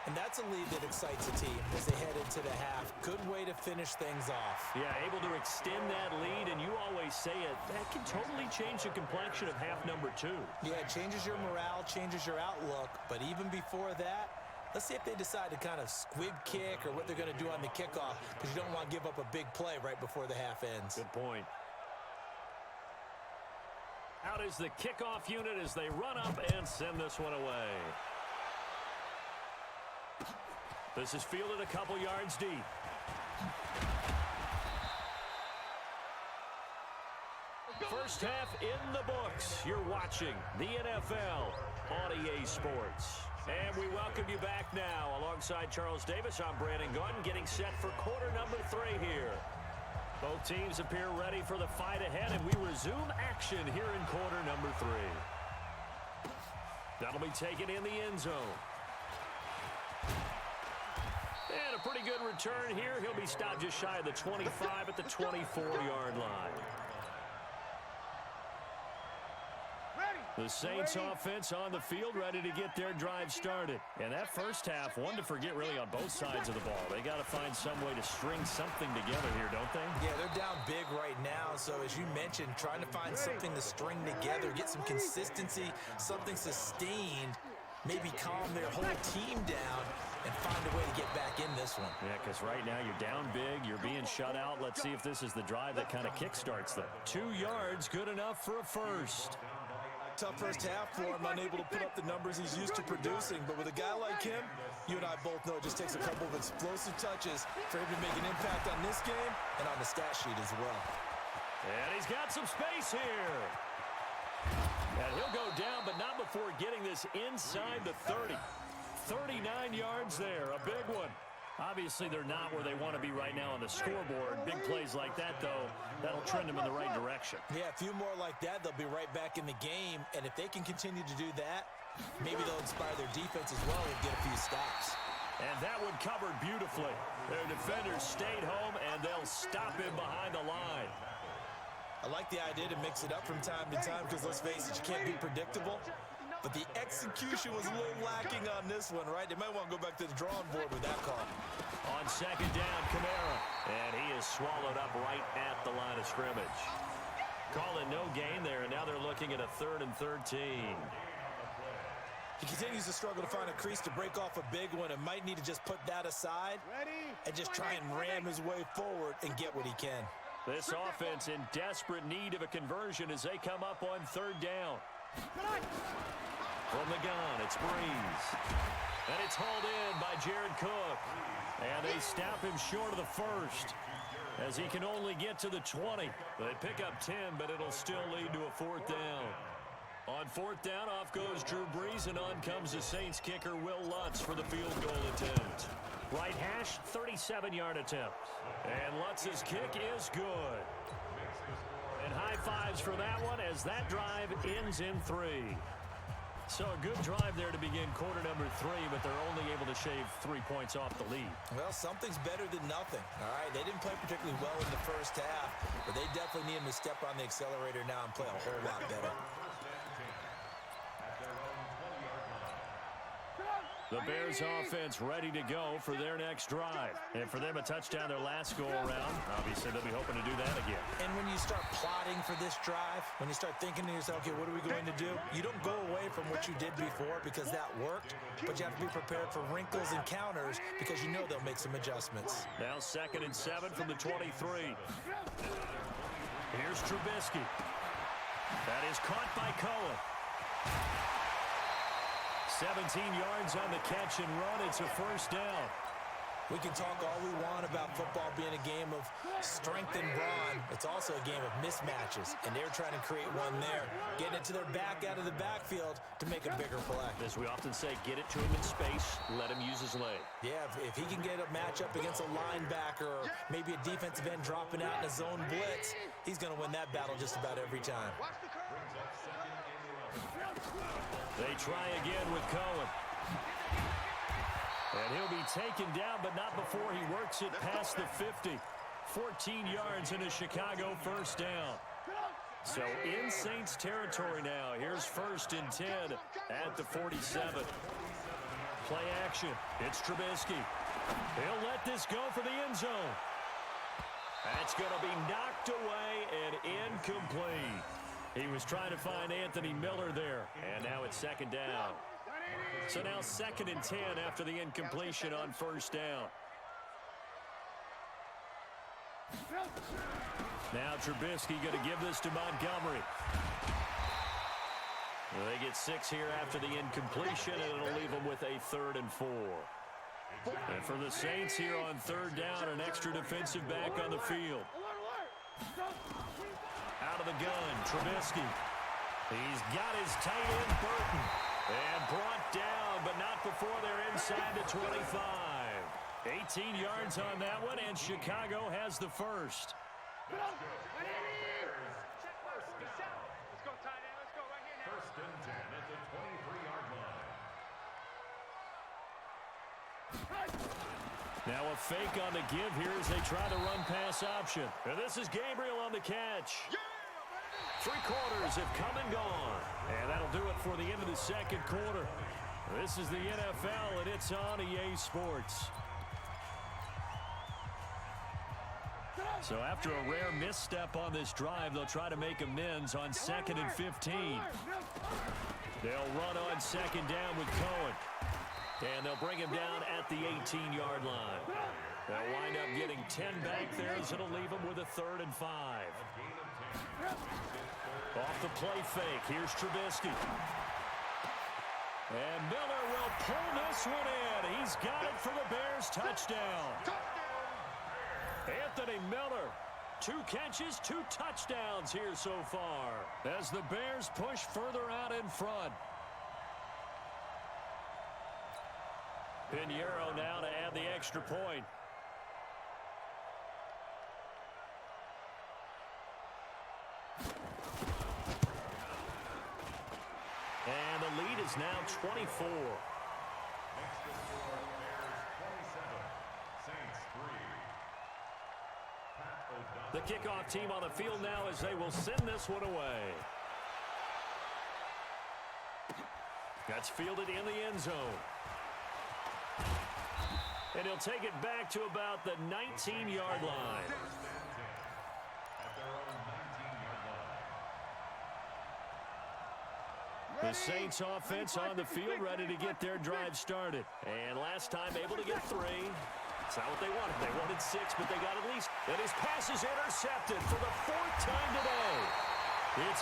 And that's a lead that excites a team as they head into the half. Good way to finish things off. Yeah, able to extend that lead, and you always say it, that can totally change the complexion of half number 2. Yeah, it changes your morale, changes your outlook. But even before that, let's see if they decide to kind of squib kick or what they're going to do on the kickoff, because you don't want to give up a big play right before the half ends. Good point. Out is the kickoff unit as they run up and send this one away. This is fielded a couple yards deep. First half in the books. You're watching the NFL on EA Sports. And we welcome you back now. Alongside Charles Davis, I'm Brandon Gordon, getting set for quarter number 3 here. Both teams appear ready for the fight ahead, and we resume action here in quarter number 3. That'll be taken in the end zone. And a pretty good return here. He'll be stopped just shy of the 25 at the 24-yard line. The Saints offense on the field ready to get their drive started. And that first half, one to forget really on both sides of the ball. They got to find some way to string something together here, don't they? Yeah, they're down big right now. So as you mentioned, trying to find something to string together, get some consistency, something sustained, maybe calm their whole team down and find a way to get back in this one. Yeah, because right now you're down big, you're being shut out. Let's see if this is the drive that kind of kickstarts them. 2 yards, good enough for a first. Tough first half for him, unable to put up the numbers he's used to producing. But with a guy like him, you and I both know it just takes a couple of explosive touches for him to make an impact on this game and on the stat sheet as well. And he's got some space here. And he'll go down, but not before getting this inside the 30. 39 yards there, a big one. Obviously, they're not where they want to be right now on the scoreboard. Big plays like that, though, that'll trend them in the right direction. Yeah, a few more like that, they'll be right back in the game. And if they can continue to do that, maybe they'll inspire their defense as well and get a few stops. And that one covered beautifully. Their defenders stayed home, and they'll stop him behind the line. I like the idea to mix it up from time to time because, let's face it, you can't be predictable. But the execution was a little lacking on this one, right? They might want to go back to the drawing board with that call. On second down, Kamara. And he is swallowed up right at the line of scrimmage. Calling no gain there, and now they're looking at a 3rd and 13. He continues to struggle to find a crease to break off a big one and might need to just put that aside and just try and ram his way forward and get what he can. This offense in desperate need of a conversion as they come up on 3rd down. From the gun, it's Breeze. And it's hauled in by Jared Cook. And they stop him short of the first as he can only get to the 20. They pick up 10, but it'll still lead to a 4th down. On 4th down, off goes Drew Brees, and on comes the Saints kicker, Will Lutz, for the field goal attempt. Right hash, 37-yard attempt. And Lutz's kick is good. And high fives for that one as that drive ends in 3. So a good drive there to begin quarter number 3, but they're only able to shave 3 points off the lead. Well, something's better than nothing, all right? They didn't play particularly well in the first half, but they definitely need him to step on the accelerator now and play a whole lot better. The Bears offense ready to go for their next drive. And for them, a touchdown their last go-around. Obviously, they'll be hoping to do that again. And when you start plotting for this drive, when you start thinking to yourself, okay, what are we going to do? You don't go away from what you did before because that worked, but you have to be prepared for wrinkles and counters because you know they'll make some adjustments. Now 2nd and 7 from the 23. Here's Trubisky. That is caught by Cohen. 17 yards on the catch and run. It's a first down. We can talk all we want about football being a game of strength and brawn. It's also a game of mismatches, and they're trying to create one there, getting it to their back out of the backfield to make a bigger play. As we often say, get it to him in space, let him use his leg. Yeah, if he can get a matchup against a linebacker or maybe a defensive end dropping out in a zone blitz, he's going to win that battle just about every time. They try again with Cohen. And he'll be taken down, but not before he works it past the 50. 14 yards in a Chicago first down. So in Saints territory now. Here's 1st and 10 at the 47. Play action. It's Trubisky. He'll let this go for the end zone. That's going to be knocked away and incomplete. He was trying to find Anthony Miller there. And now it's 2nd down. So now 2nd and 10 after the incompletion on 1st down. Now Trubisky going to give this to Montgomery. They get 6 here after the incompletion, and it'll leave them with a 3rd and 4. And for the Saints here on 3rd down, an extra defensive back on the field. Out of the gun, Trubisky. He's got his tight end, Burton. And brought down, but not before they're inside the 25. 18 yards on that one, and Chicago has the first. Let's go, tight end. Let's go right here now. 1st and 10 at the 23-yard line. Now a fake on the give here as they try the run-pass option. And this is Gabriel on the catch. 3 quarters have come and gone. And that'll do it for the end of the 2nd quarter. This is the NFL, and it's on EA Sports. So after a rare misstep on this drive, they'll try to make amends on 2nd and 15. They'll run on 2nd down with Cohen. And they'll bring him down at the 18-yard line. They'll wind up getting 10 back there, as it'll leave them with a 3rd and 5. Off the play fake, here's Trubisky. And Miller will pull this one in. He's got it for the Bears touchdown. Anthony Miller, 2 catches, 2 touchdowns here so far as the Bears push further out in front. Pinheiro now to add the extra point. And the lead is now 24. The kickoff team on the field now as they will send this one away. That's fielded in the end zone. And he'll take it back to about the 19-yard line. The Saints offense on the field ready to get their drive started. And last time able to get 3. It's not what they wanted. They wanted 6, but they got at least. And his pass is intercepted for the 4th time today. It's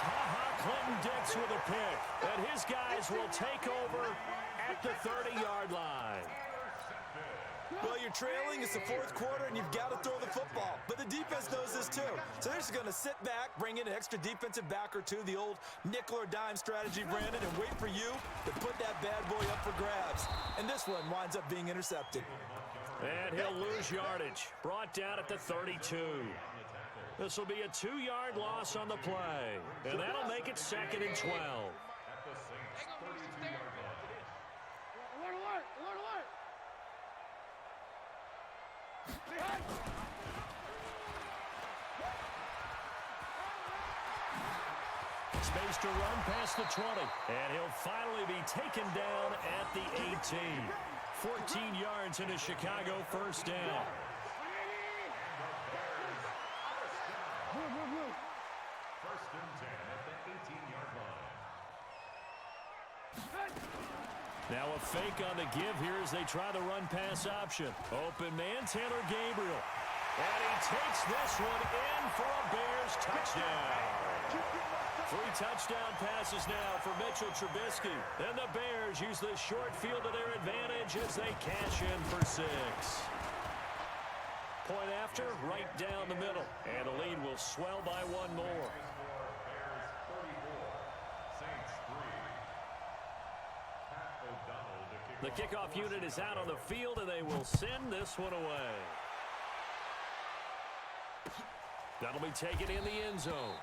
Clinton Dix with a pick. And his guys will take over at the 30-yard line. Well, you're trailing. It's the 4th quarter, and you've got to throw the football. But the defense knows this, too. So they're just going to sit back, bring in an extra defensive back or 2, the old nickel or dime strategy, Brandon, and wait for you to put that bad boy up for grabs. And this one winds up being intercepted. And he'll lose yardage. Brought down at the 32. This will be a 2-yard loss on the play. And that'll make it 2nd and 12. Space to run past the 20. And he'll finally be taken down at the 18. 14 yards in a Chicago first down. Now a fake on the give here as they try the run-pass option. Open man, Taylor Gabriel. And he takes this one in for a Bears touchdown. 3 touchdown passes now for Mitchell Trubisky. And the Bears use the short field to their advantage as they cash in for 6. Point after, right down the middle. And the lead will swell by 1 more. The kickoff unit is out on the field, and they will send this one away. That'll be taken in the end zone.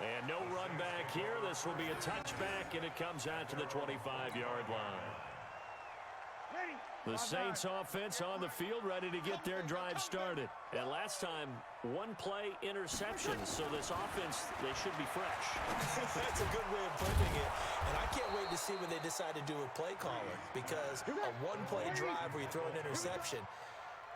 And no run back here. This will be a touchback, and it comes out to the 25-yard line. The Saints offense on the field, ready to get their drive started. And last time, 1-play interception. So this offense, they should be fresh. That's a good way of putting it. And I can't wait to see what they decide to do with play calling. Because a 1-play drive where you throw an interception,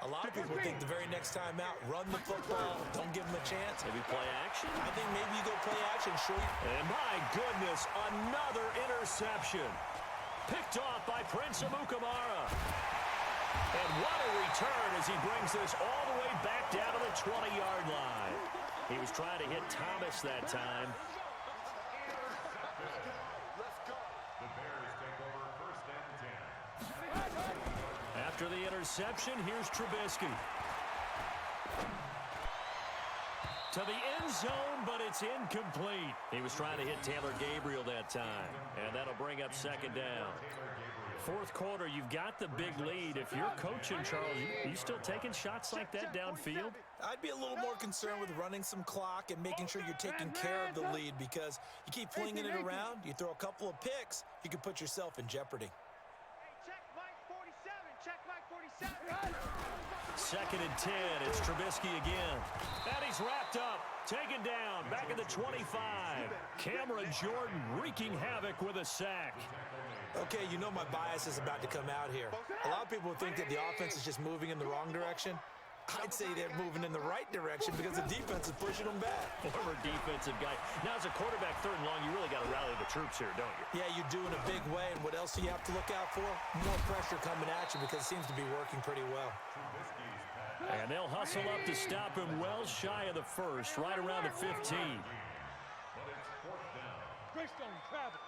a lot of people think the very next time out, run the football, don't give them a chance. Maybe play action? I think maybe you go play action, sure. And my goodness, another interception. Picked off by Prince Amukamara. And what a return as he brings this all the way back down to the 20-yard line. He was trying to hit Thomas that time. The Bears take over 1st and 10. After the interception, here's Trubisky. To the end zone, but it's incomplete. He was trying to hit Taylor Gabriel that time. And that'll bring up 2nd down. 4th quarter, you've got the big lead. If you're coaching, Charles, are you still taking shots like that downfield? I'd be a little more concerned with running some clock and making sure you're taking care of the lead, because you keep flinging it around, you throw a couple of picks, you can put yourself in jeopardy. Check Mike 47. Check Mike 47. 2nd and 10. It's Trubisky again. And he's wrapped up. Taken down. Back at the 25. Cameron Jordan wreaking havoc with a sack. Okay, you know my bias is about to come out here. A lot of people think that the offense is just moving in the wrong direction. I'd say they're moving in the right direction because the defense is pushing them back. Former defensive guy. Now, as a quarterback 3rd and long, you really got to rally the troops here, don't you? Yeah, you do in a big way. And what else do you have to look out for? More pressure coming at you, because it seems to be working pretty well. And they'll hustle up to stop him well shy of the 1st, right around the 15. But it's 4th down. Greystone travel.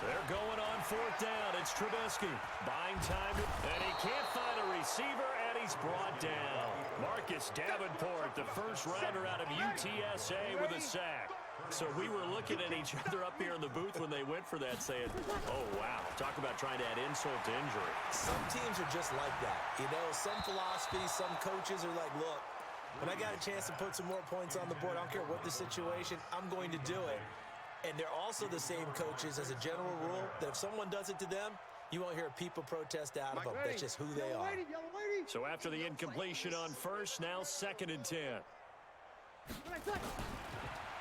They're going on 4th down. It's Trubisky. Buying time, and he can't find a receiver, and he's brought down. Marcus Davenport, the 1st rounder out of UTSA, with a sack. So we were looking at each other up here in the booth when they went for that, saying, oh, wow, talk about trying to add insult to injury. Some teams are just like that. You know, some philosophies, some coaches are like, look, when I got a chance to put some more points on the board, I don't care what the situation, I'm going to do it. And they're also the same coaches, as a general rule, that if someone does it to them, you won't hear people protest out of them. That's just who they are. So after the incompletion on 1st, now 2nd and 10.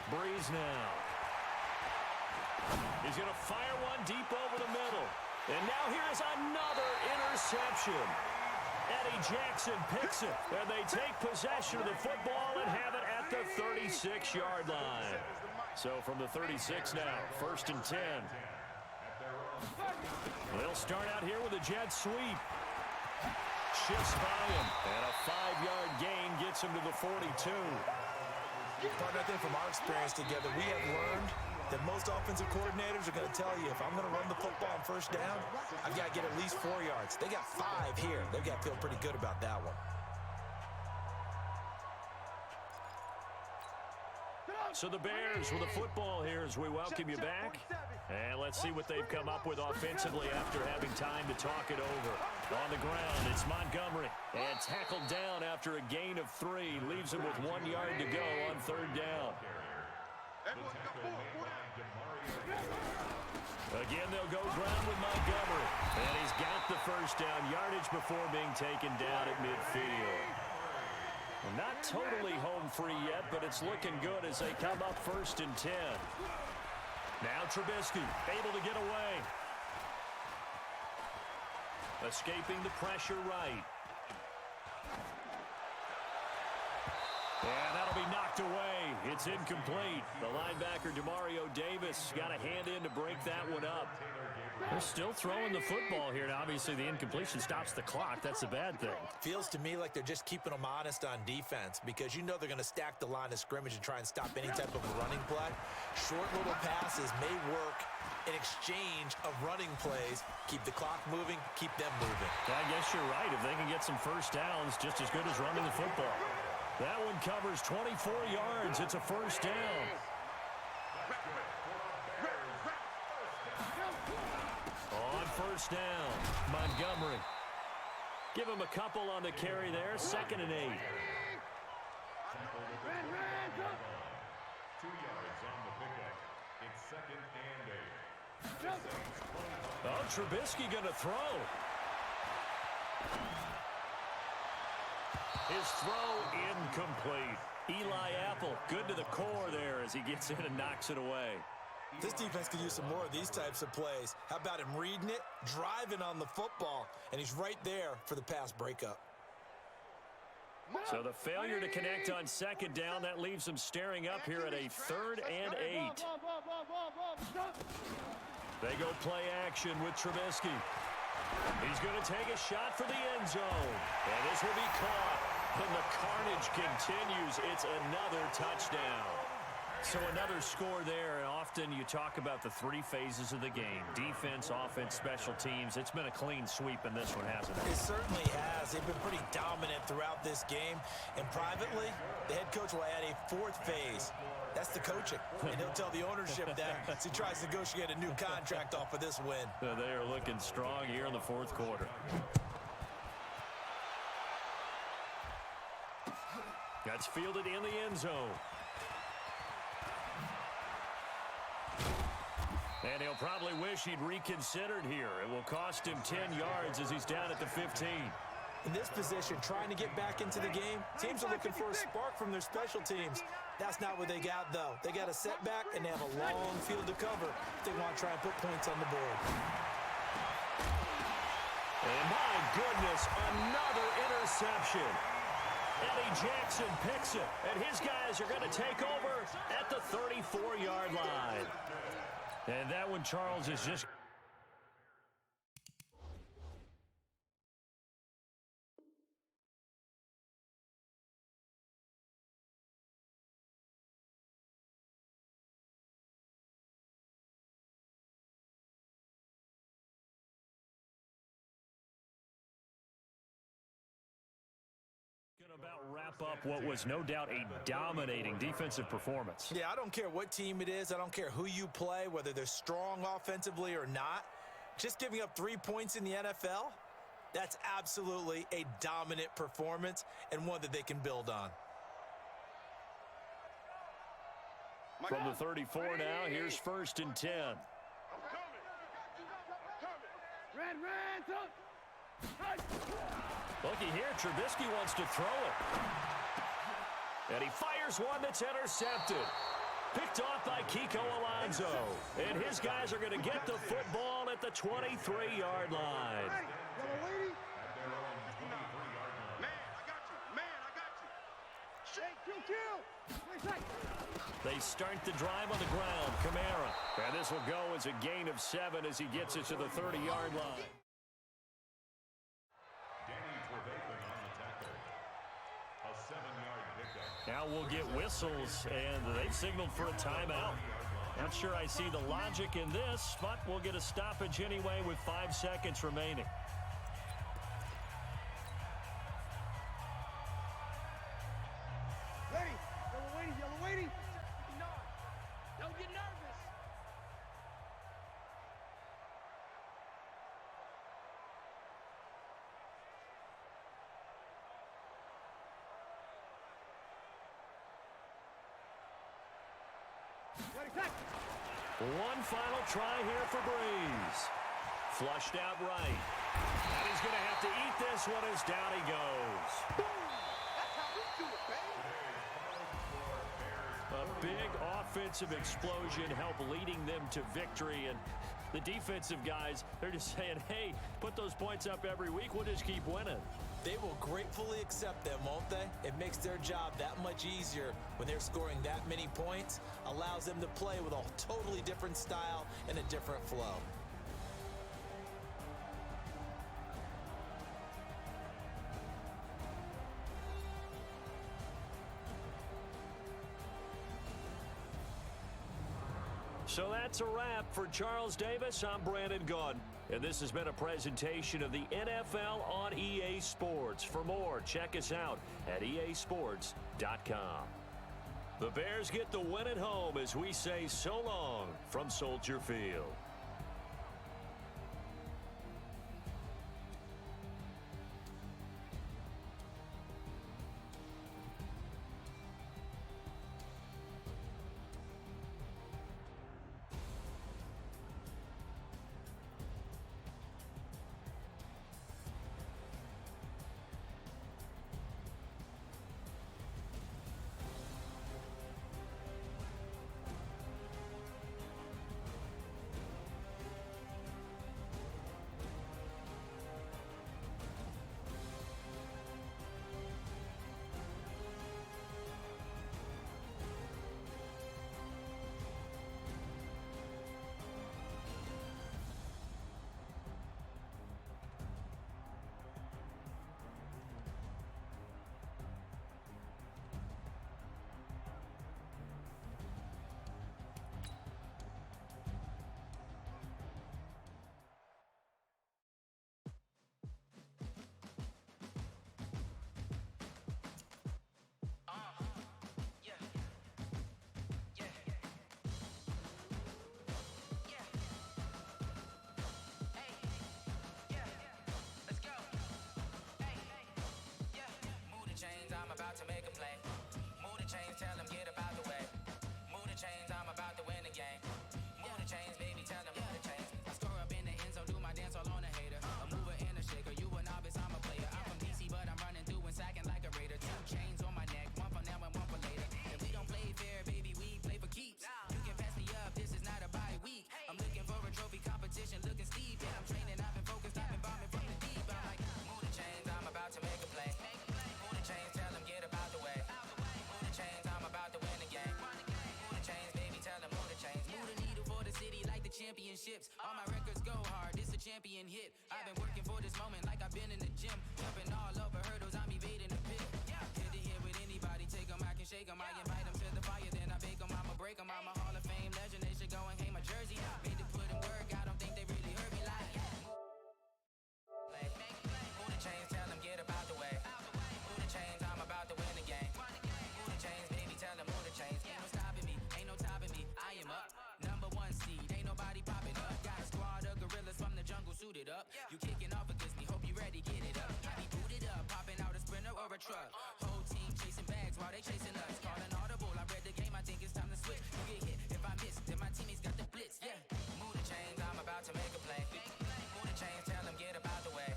Breeze now. He's going to fire one deep over the middle. And now here's another interception. Eddie Jackson picks it. And they take possession of the football and have it at the 36-yard line. So from the 36 now, 1st and 10. They'll start out here with a jet sweep. Shifts by him. And a 5-yard gain gets him to the 42. Partner, I think from our experience together, we have learned that most offensive coordinators are going to tell you, if I'm going to run the football on 1st down, I've got to get at least 4 yards. They got 5 here. They've got to feel pretty good about that one. So the Bears with the football here as we welcome you back. And let's see what they've come up with offensively after having time to talk it over. On the ground, it's Montgomery. And tackled down after a gain of 3. Leaves him with 1 yard to go on 3rd down. Again, they'll go ground with Montgomery. And he's got the 1st down yardage before being taken down at midfield. Not totally home free yet, but it's looking good as they come up 1st and 10. Now Trubisky able to get away. Escaping the pressure right. And that'll be knocked away. It's It's incomplete. The linebacker, Demario Davis, got a hand in to break that one up. They're still throwing the football here. Now, obviously, the incompletion stops the clock. That's a bad thing. Feels to me like they're just keeping them honest on defense because you know they're going to stack the line of scrimmage and try and stop any type of running play. Short little passes may work in exchange of running plays. Keep the clock moving, keep them moving. I guess you're right. If they can get some first downs, just as good as running the football. That one covers 24 yards. It's a first down. On first down, Montgomery. Give him a couple on the carry there. 2nd and 8. 2 yards on the pickup. It's 2nd and 8. Oh, Trubisky going to throw. His throw incomplete. Eli Apple, good to the core there as he gets in and knocks it away. This defense could use some more of these types of plays. How about him reading it, driving on the football, and he's right there for the pass breakup. So the failure to connect on 2nd down, that leaves them staring up here at a 3rd and 8. They go play action with Trubisky. He's going to take a shot for the end zone. And this will be caught. And the carnage continues. It's another touchdown. So another score there. And often you talk about the 3 phases of the game. Defense, offense, special teams. It's been a clean sweep in this one, hasn't it? It certainly has. They've been pretty dominant throughout this game. And privately, the head coach will add a 4th phase. That's the coaching. And he'll tell the ownership that as he tries to negotiate a new contract off of this win. They are looking strong here in the 4th quarter. That's fielded in the end zone. And he'll probably wish he'd reconsidered here. It will cost him 10 yards as he's down at the 15. In this position, trying to get back into the game, teams are looking for a spark from their special teams. That's not what they got, though. They got a setback, and they have a long field to cover if they want to try and put points on the board. And my goodness, another interception. Eddie Jackson picks it, and his guys are going to take over at the 34-yard line. And that one, Charles, is just... about wrap up what was no doubt a dominating defensive performance. Yeah, I don't care what team it is. I don't care who you play, whether they're strong offensively or not. Just giving up 3 points in the NFL, that's absolutely a dominant performance and one that they can build on. From the 34 now, here's 1st and 10. Looky here, Trubisky wants to throw it. And he fires one that's intercepted. Picked off by Kiko Alonso. And his guys are going to get the football at the 23-yard line. They start the drive on the ground. Kamara. And this will go as a gain of 7 as he gets it to the 30-yard line. Now we'll get whistles, and they've signaled for a timeout. Not sure I see the logic in this, but we'll get a stoppage anyway with 5 seconds remaining. Ready. Yellow waiting. Don't get nervous. One final try here for Breeze. Flushed out right. And he's going to have to eat this one as down he goes. That's how we do it, baby. A big offensive explosion help leading them to victory. And the defensive guys, they're just saying, hey, put those points up every week. We'll just keep winning. They will gratefully accept them, won't they? It makes their job that much easier when they're scoring that many points, allows them to play with a totally different style and a different flow. So that's a wrap for Charles Davis. I'm Brandon Gunn, and this has been a presentation of the NFL on EA Sports. For more, check us out at easports.com. The Bears get the win at home as we say so long from Soldier Field. To make a play. Move the chains, tell them get up out the way. Move the chains, I'm about to win the game. Move the chains, baby, tell them move the chains. I score up in the end zone, do my dance all on a hater. A mover and a shaker, you a novice, I'm a player. I'm from DC, but I'm running through and sacking like a raider. 2 chains on my neck, one for now and one for later. And we don't play fair, baby, we play for keeps. You can pass me up, this is not a bye week. I'm looking for a trophy competition, looking steep. And I'm training, I've been focused, I've been bombing from the deep. I'm like, move the chains, I'm about to make a play. Move the chains, tell them get up out the way. Move the chains, I'm about to win the game. Move the chains, baby, tell them move the chains. Move the needle for the city like the championships. All my records go hard, this a champion hit. I've been working for this moment like I've been in the gym. Jumping all over hurdles, I'm evading the pit. Hit to hit with anybody, take them, I can shake them. I invite them to the fire, then I bake them, I'ma break them. I'm a Hall of Fame legend, they should go and hang my jersey. Made to put in work, I don't think they really heard me like. Move the chains, tell them get up out the way. Move the chains, I'm about to win the game. Move the chains, baby, tell them move the chains. Ain't no stopping me, ain't no topping me. I am up, #1 seed, ain't nobody popping up. Got a squad of gorillas from the jungle suited up. You kicking off against me, hope you ready, get it up. I be booted up, popping out a sprinter or a truck. Whole team chasing bags while they chasing us. Calling audible, I read the game, I think it's time to switch. You get hit, if I miss, then my teammates got the blitz, yeah. Move the chains, I'm about to make a play. Move the chains, tell them get up out the way.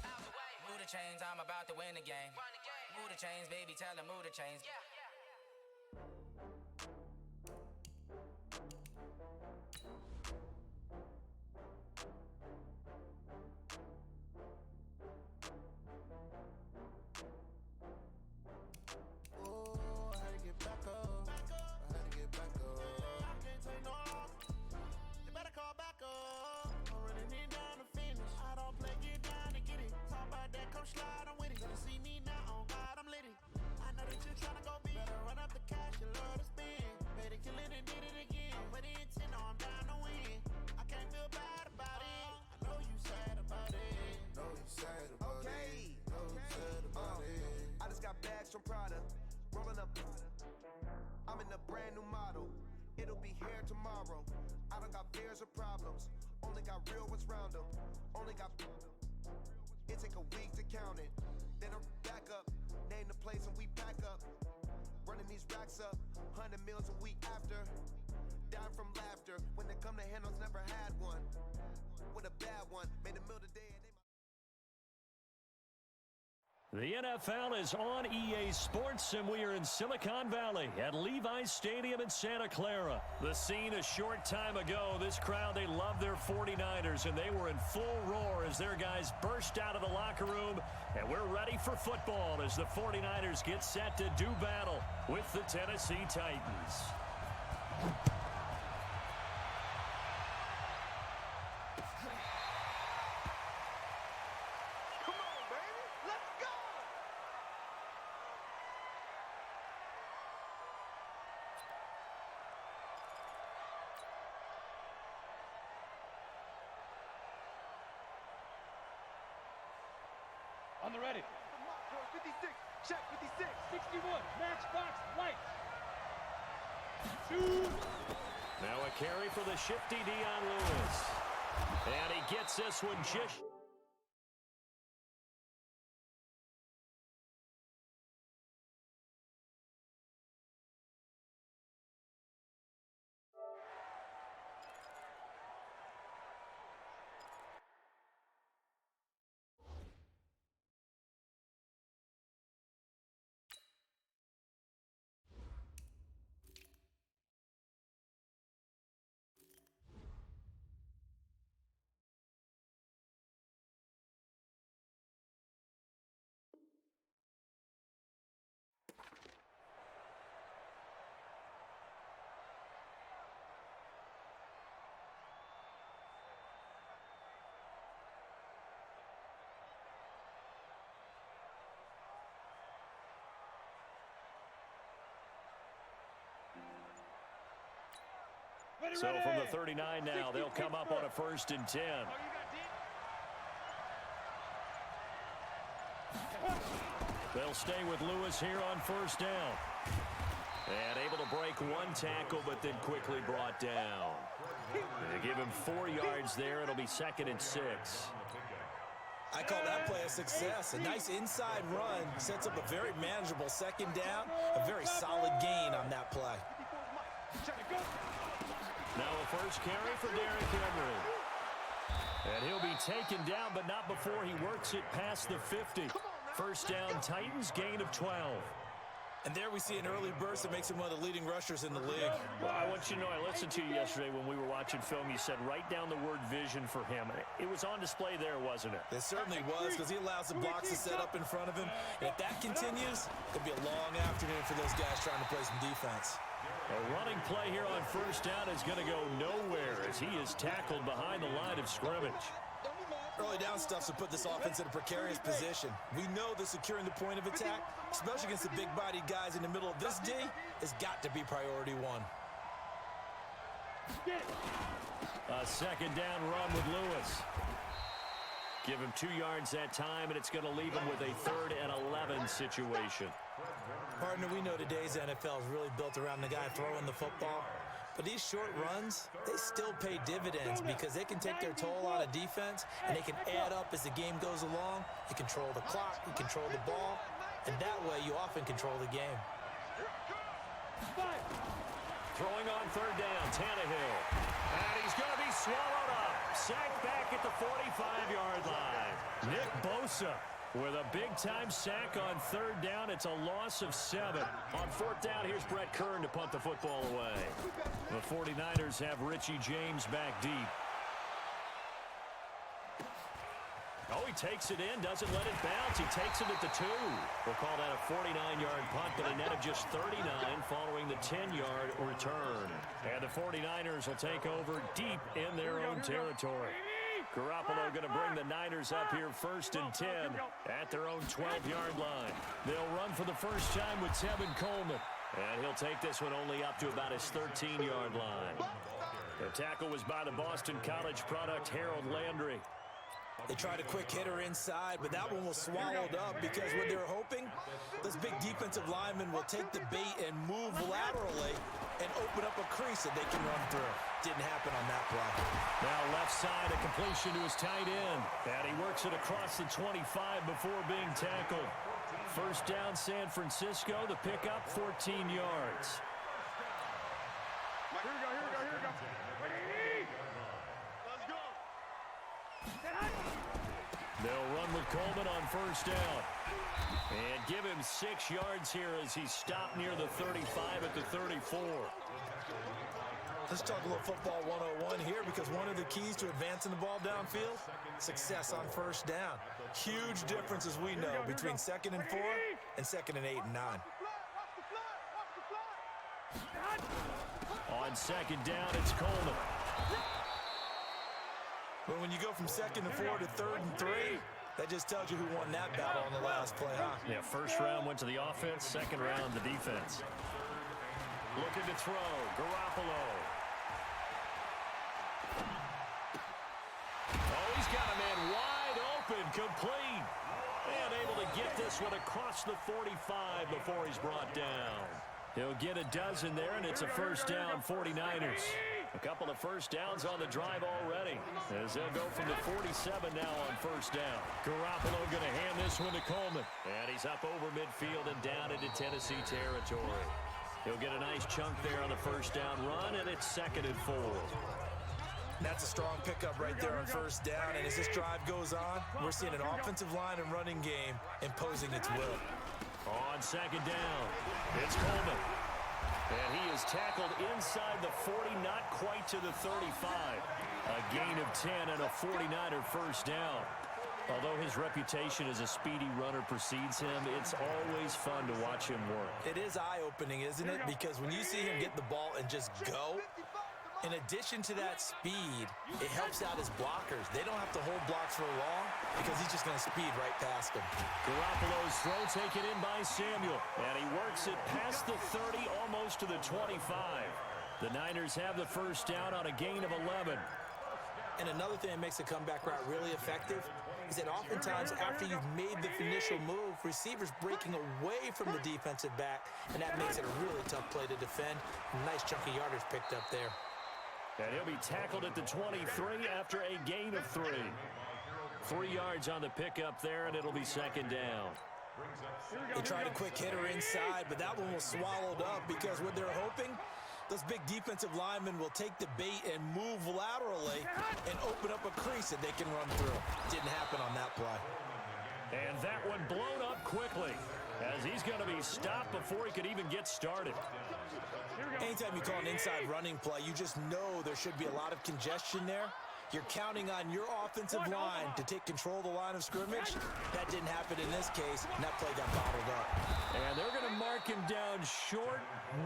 Move the chains, I'm about to win the game. Move the chains, baby, tell them move the chains. Slide, I'm with it. Gonna see me now, oh God, I'm litty. I know that you're tryna go big. Better run up the cash, you love to spend. Better kill it and did it again. I'm with the intent, no, I'm down to win. I can't feel bad about it. I know you sad about it. Know you sad about it. Know you sad about it. I just got bags from Prada. Rolling up. I'm in a brand new model. It'll be here tomorrow. I don't got fears or problems. Only got real ones round them. Only got. It take a week to count it. Then I'm back up. Name the place and we pack up. Running these racks up. 100 meals a week after. Down from laughter. When they come to handles, never had one. With a bad one. Made a meal today and they The NFL is on EA Sports, and we are in Silicon Valley at Levi's Stadium in Santa Clara. The scene a short time ago, this crowd, they love their 49ers, and they were in full roar as their guys burst out of the locker room. And we're ready for football as the 49ers get set to do battle with the Tennessee Titans. On the ready. 56, check 56, 61, matchbox, light. Shoot. Now a carry for the shifty Dion Lewis. And he gets this one just... So from the 39 now, they'll come up on a 1st and 10. They'll stay with Lewis here on 1st down. And able to break one tackle, but then quickly brought down. They give him 4 yards there. It'll be 2nd and 6. I call that play a success. A nice inside run sets up a very manageable 2nd down. A very solid gain on that play. Now a 1st carry for Derrick Henry. And he'll be taken down, but not before he works it past the 50. 1st down, Titans, gain of 12. And there we see an early burst that makes him one of the leading rushers in the league. Well, I want you to know, I listened to you yesterday when we were watching film. You said write down the word vision for him. It was on display there, wasn't it? It certainly was, because he allows the blocks to set up in front of him. And if that continues, it'll be a long afternoon for those guys trying to play some defense. A running play here on 1st down is going to go nowhere as he is tackled behind the line of scrimmage. Early down stuff to put this offense in a precarious position. We know that securing the point of attack, especially against the big-bodied guys in the middle of this D, has got to be priority 1. A 2nd down run with Lewis. Give him 2 yards that time, and it's going to leave him with a 3rd and 11 situation. Partner, we know today's NFL is really built around the guy throwing the football. But these short runs, they still pay dividends because they can take their toll on a defense, and they can add up as the game goes along. You control the clock, you control the ball, and that way you often control the game. Throwing on 3rd down, Tannehill. And he's going to be swallowed up. Sacked back at the 45-yard line. Nick Bosa with a big-time sack on 3rd down. It's a loss of 7. On 4th down, here's Brett Kern to punt the football away. The 49ers have Richie James back deep. Oh, he takes it in, doesn't let it bounce. He takes it at the 2. We'll call that a 49-yard punt, but a net of just 39 following the 10-yard return. And the 49ers will take over deep in their own territory. Garoppolo going to bring the Niners up here 1st and 10 at their own 12-yard line. They'll run for the first time with Tevin Coleman. And he'll take this one only up to about his 13-yard line. The tackle was by the Boston College product, Harold Landry. They tried a quick hitter inside, but that one was swallowed up because what they were hoping, those big defensive linemen will take the bait and move laterally and open up a crease that they can run through. Didn't happen on that play. Now left side, a completion to his tight end. And he works it across the 25 before being tackled. 1st down, San Francisco. The pickup, 14 yards. Here we go. Let's go. They'll run with Coleman on 1st down. And give him 6 yards here as he stopped near the 35 at the 34. Let's talk a little football 101 here, because one of the keys to advancing the ball downfield, success on first down. Huge difference, as we know, between 2nd and 4 and 2nd and 8 and 9. On 2nd down, it's Coleman. But when you go from 2nd and 4 to 3rd and 3, that just tells you who won that battle on the last play, huh? Yeah, first round went to the offense, 2nd round the defense. Looking to throw, Garoppolo. Oh, he's got a man wide open, complete. And able to get this one across the 45 before he's brought down. He'll get a dozen there, and it's a first down, 49ers. A couple of first downs on the drive already, as they'll go from the 47 now on first down. Garoppolo going to hand this one to Coleman. And he's up over midfield and down into Tennessee territory. He'll get a nice chunk there on the first down run, and it's 2nd and 4. That's a strong pickup right there on first down, and as this drive goes on, we're seeing an offensive line and running game imposing its will. On 2nd down, it's Coleman. And he is tackled inside the 40, not quite to the 35. A gain of 10 and a 49er first down. Although his reputation as a speedy runner precedes him, it's always fun to watch him work. It is eye-opening, isn't it? Because when you see him get the ball and just go, in addition to that speed, it helps out his blockers. They don't have to hold blocks for long because he's just going to speed right past them. Garoppolo's throw taken in by Samuel. And he works it past the 30, almost to the 25. The Niners have the first down on a gain of 11. And another thing that makes the comeback route really effective is that oftentimes after you've made the initial move, receivers breaking away from the defensive back, and that makes it a really tough play to defend. Nice chunk of yardage picked up there. And he'll be tackled at the 23 after a gain of 3. 3 yards on the pickup there, and it'll be 2nd down. They tried a quick hitter inside, but that one was swallowed up because what they're hoping, those big defensive linemen will take the bait and move laterally and open up a crease that they can run through. Didn't happen on that play. And that one blown up quickly as he's going to be stopped before he could even get started. Anytime you call an inside running play, you just know there should be a lot of congestion there. You're counting on your offensive line to take control of the line of scrimmage. That didn't happen in this case, and that play got bottled up. And they're going to mark him down short,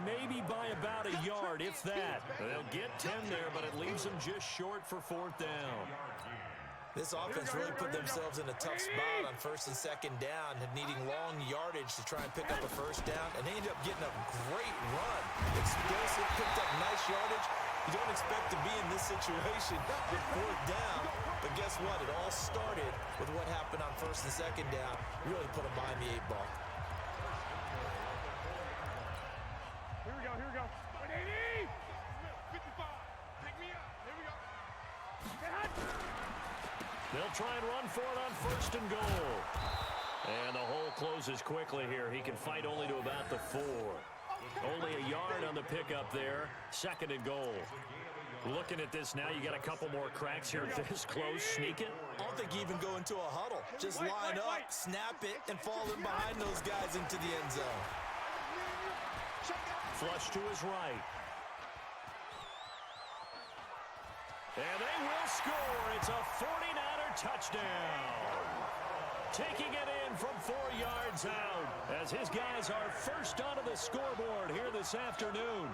maybe by about a yard, if that. They'll get 10 there, but it leaves them just short for 4th down. This offense really put themselves in a tough spot on 1st and 2nd down, needing long yardage to try and pick up a first down, and they ended up getting a great run. Explosive, picked up nice yardage. You don't expect to be in this situation with 4th down, but guess what? It all started with what happened on 1st and 2nd down. Really put them behind the 8 ball. Here we go, here we go. 180! 55! Pick me up. Here we go. They'll try and run for it on 1st and goal. And the hole closes quickly here. He can fight only to about the 4. Only a yard on the pickup there. 2nd and goal. Looking at this now, you got a couple more cracks here this close. Sneak it. I don't think you even go into a huddle. Just line up, snap it, and fall in behind those guys into the end zone. Flush to his right. And they will score. It's a 49er touchdown. Taking it in from 4 yards out as his guys are first onto the scoreboard here this afternoon.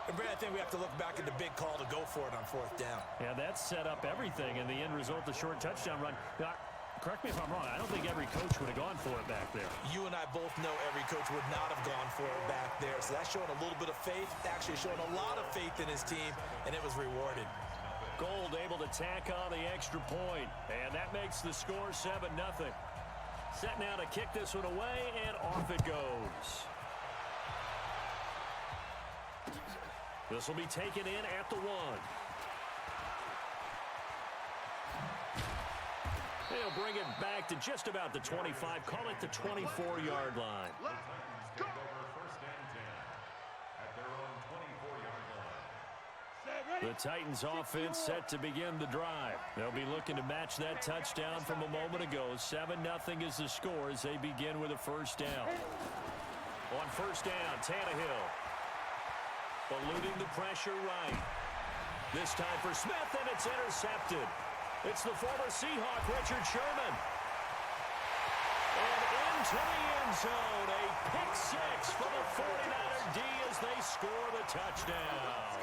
And Brad, I think we have to look back at the big call to go for it on 4th down. Yeah, that set up everything, and the end result, the short touchdown run. Correct me if I'm wrong. I don't think every coach would have gone for it back there. You and I both know every coach would not have gone for it back there. So that's showing a little bit of faith, actually showing a lot of faith in his team, and it was rewarded. Gold able to tack on the extra point, and that makes the score 7-0. Set now to kick this one away, and off it goes. This will be taken in at the 1. They'll bring it back to just about the 25. Call it the 24-yard line. Let's go. 7. The Titans offense set to begin the drive. They'll be looking to match that touchdown from a moment ago. 7-0 is the score as they begin with a first down. On first down, Tannehill. Eluding the pressure right. This time for Smith, and it's intercepted. It's the former Seahawk, Richard Sherman. And into the end zone, a pick six for the 49er D as they score the touchdown.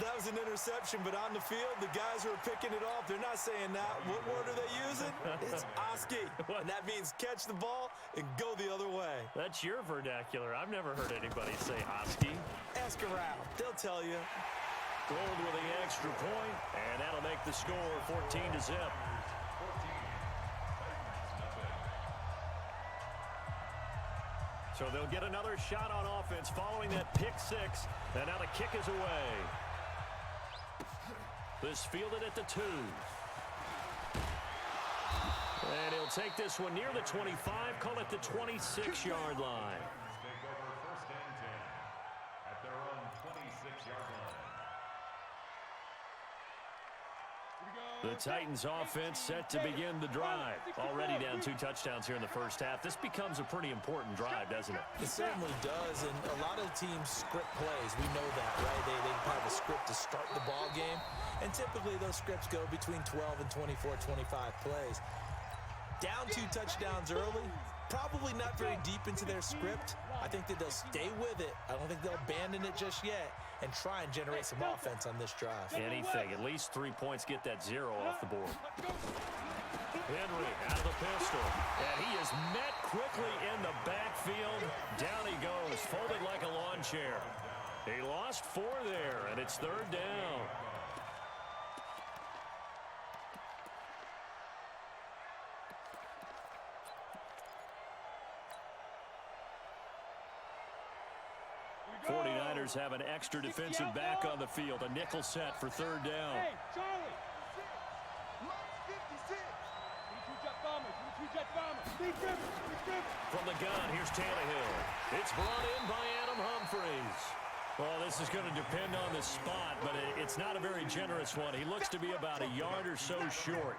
That was an interception, but on the field, the guys who are picking it off, they're not saying that. What word are they using? It's Oski. And that means catch the ball and go the other way. That's your vernacular. I've never heard anybody say Oski. Ask around. They'll tell you. Gold with the extra point, and that'll make the score 14-0. So they'll get another shot on offense following that pick six, and now the kick is away. This fielded at the 2. And he'll take this one near the 25, call it the 26-yard line. Take over first and 10 at their own 26-yard line. The Titans offense set to begin the drive. Already down 2 touchdowns here in the first half. This becomes a pretty important drive, doesn't it? It certainly does, and a lot of teams script plays. We know that, right? They have a script to start the ball game, and typically those scripts go between 12 and 24, 25 plays. Down 2 touchdowns early, probably not very deep into their script. I think that they'll stay with it. I don't think they'll abandon it just yet and try and generate some offense on this drive. Anything. At least 3 points get that 0 off the board. Henry out of the pistol. And he is met quickly in the backfield. Down he goes, folded like a lawn chair. He lost 4 there, and it's 3rd down. Have an extra defensive back on the field. A nickel set for 3rd down. Hey, Charlie! 56! From the gun, here's Tannehill. It's brought in by Adam Humphries. Well, this is going to depend on the spot, but it's not a very generous one. He looks to be about a yard or so short.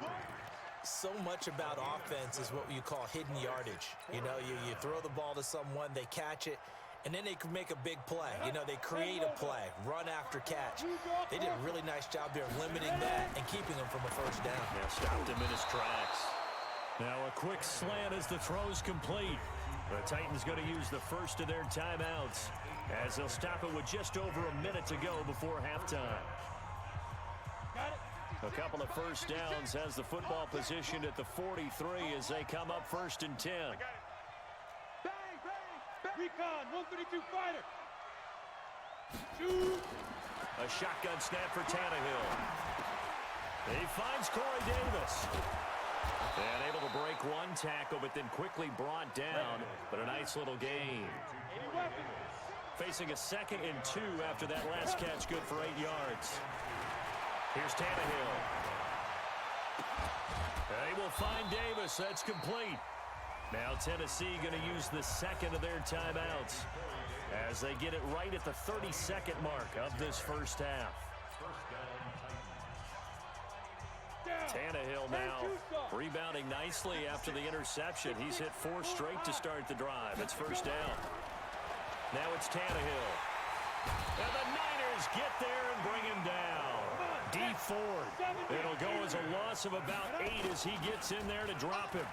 So much about offense is what you call hidden yardage. You know, you throw the ball to someone, they catch it, and then they can make a big play. You know, they create a play, run after catch. They did a really nice job there limiting that and keeping him from a first down. Yeah, stopped him in his tracks. Now a quick slant as the throw's complete. The Titans going to use the first of their timeouts as they'll stop it with just over a minute to go before halftime. A couple of first downs has the football positioned at the 43 as they come up 1st and 10. Recon, 132 fighter. A shotgun snap for Tannehill. He finds Corey Davis. And able to break 1 tackle, but then quickly brought down. But a nice little gain. Facing a 2nd and 2 after that last catch, good for 8 yards. Here's Tannehill. They will find Davis. That's complete. Now Tennessee going to use the 2nd of their timeouts as they get it right at the 32nd mark of this first half. Tannehill now rebounding nicely after the interception. He's hit 4 straight to start the drive. It's 1st down. Now it's Tannehill. And the Niners get there and bring him down. D Ford. It'll go as a loss of about 8 as he gets in there to drop him.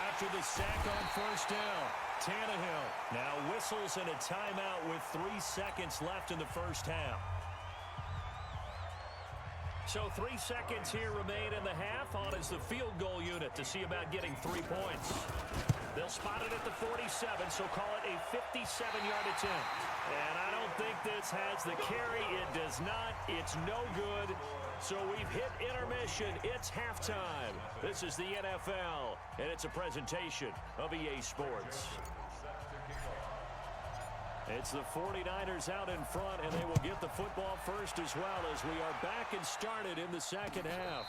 After the sack on 1st down, Tannehill now whistles in a timeout with 3 seconds left in the first half. So 3 seconds here remain in the half. On is the field goal unit to see about getting 3 points. They'll spot it at the 47, so call it a 57-yard attempt. And I don't think this has the carry. It does not. It's no good. So we've hit intermission. It's halftime. This is the NFL, and it's a presentation of EA Sports. It's the 49ers out in front, and they will get the football first as well as we are back and started in the second half.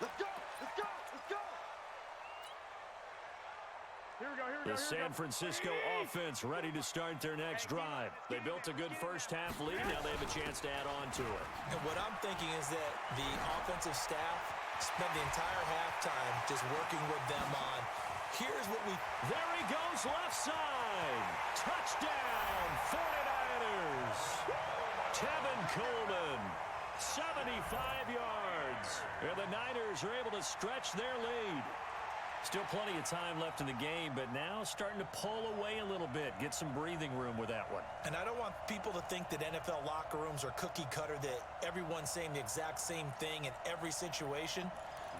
Let's go! Let's go! Let's go! The San Francisco offense ready to start their next drive. They built a good first-half lead. Now they have a chance to add on to it. And what I'm thinking is that the offensive staff spent the entire halftime just working with them on, here's what we... There he goes, left side. Touchdown, 49ers. Tevin Coleman, 75 yards. And the Niners are able to stretch their lead. Still plenty of time left in the game, but now starting to pull away a little bit, get some breathing room with that one. And I don't want people to think that NFL locker rooms are cookie cutter, that everyone's saying the exact same thing in every situation.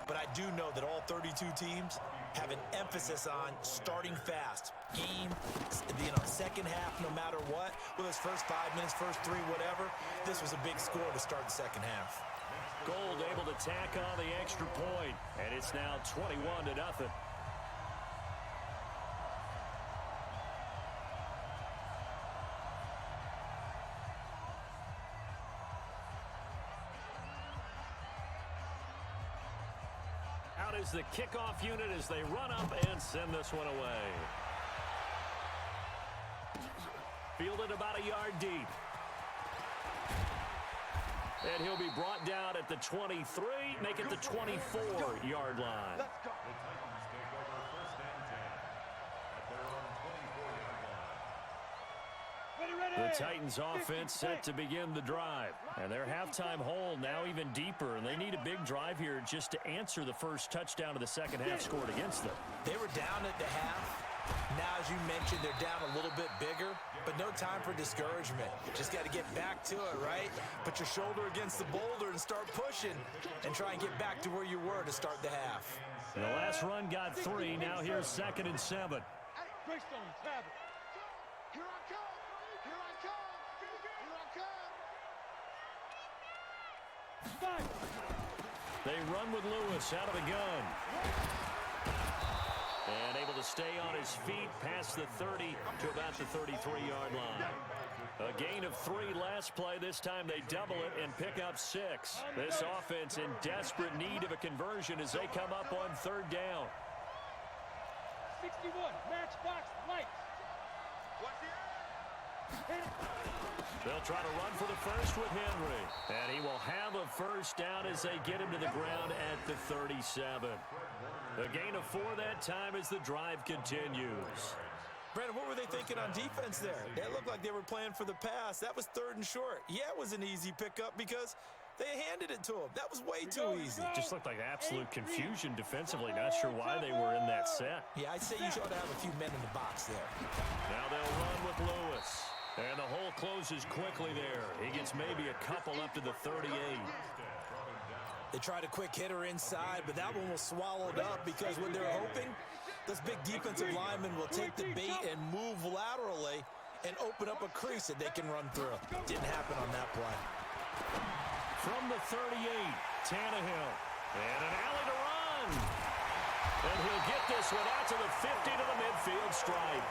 But I do know that all 32 teams have an emphasis on starting fast. Game, second half, no matter what. Whether it's first 5 minutes, first 3, whatever. This was a big score to start the second half. Gold able to tack on the extra point, and it's now 21-0. Out is the kickoff unit as they run up and send this one away. Fielded about a yard deep. And he'll be brought down at the 23, make it the 24-yard line. Let's go. The Titans take over first and 10 at their own 24-yard line. The Titans offense set to begin the drive. And their halftime hole now even deeper. And they need a big drive here just to answer the first touchdown of the second half scored against them. They were down at the half. Now, as you mentioned, they're down a little bit bigger, but no time for discouragement. Just got to get back to it, right? Put your shoulder against the boulder and start pushing and try and get back to where you were to start the half. And the last run got 3. Now here's 2nd and 7. Greystone, have it. Here I come. Here I come. Here I come. Five. They run with Lewis out of the gun. And able to stay on his feet past the 30 to about the 33-yard line. A gain of 3 last play. This time they double it and pick up 6. This offense in desperate need of a conversion as they come up on 3rd down. 61, matchbox, lights. They'll try to run for the first with Henry. And he will have a first down as they get him to the ground at the 37. A gain of 4 that time as the drive continues. Brandon, what were they thinking on defense there? It looked like they were playing for the pass. That was 3rd and short. Yeah, it was an easy pickup because they handed it to him. That was way too easy. Just looked like absolute confusion defensively. Not sure why they were in that set. Yeah, I'd say you ought to have a few men in the box there. Now they'll run with Lewis. And the hole closes quickly there. He gets maybe a couple up to the 38. They tried a quick hitter inside, but that one was swallowed up because what they're hoping, those big defensive linemen will take the bait and move laterally and open up a crease that they can run through. Didn't happen on that play. From the 38, Tannehill. And an alley to run. And he'll get this one out to the 50 to the midfield stripe.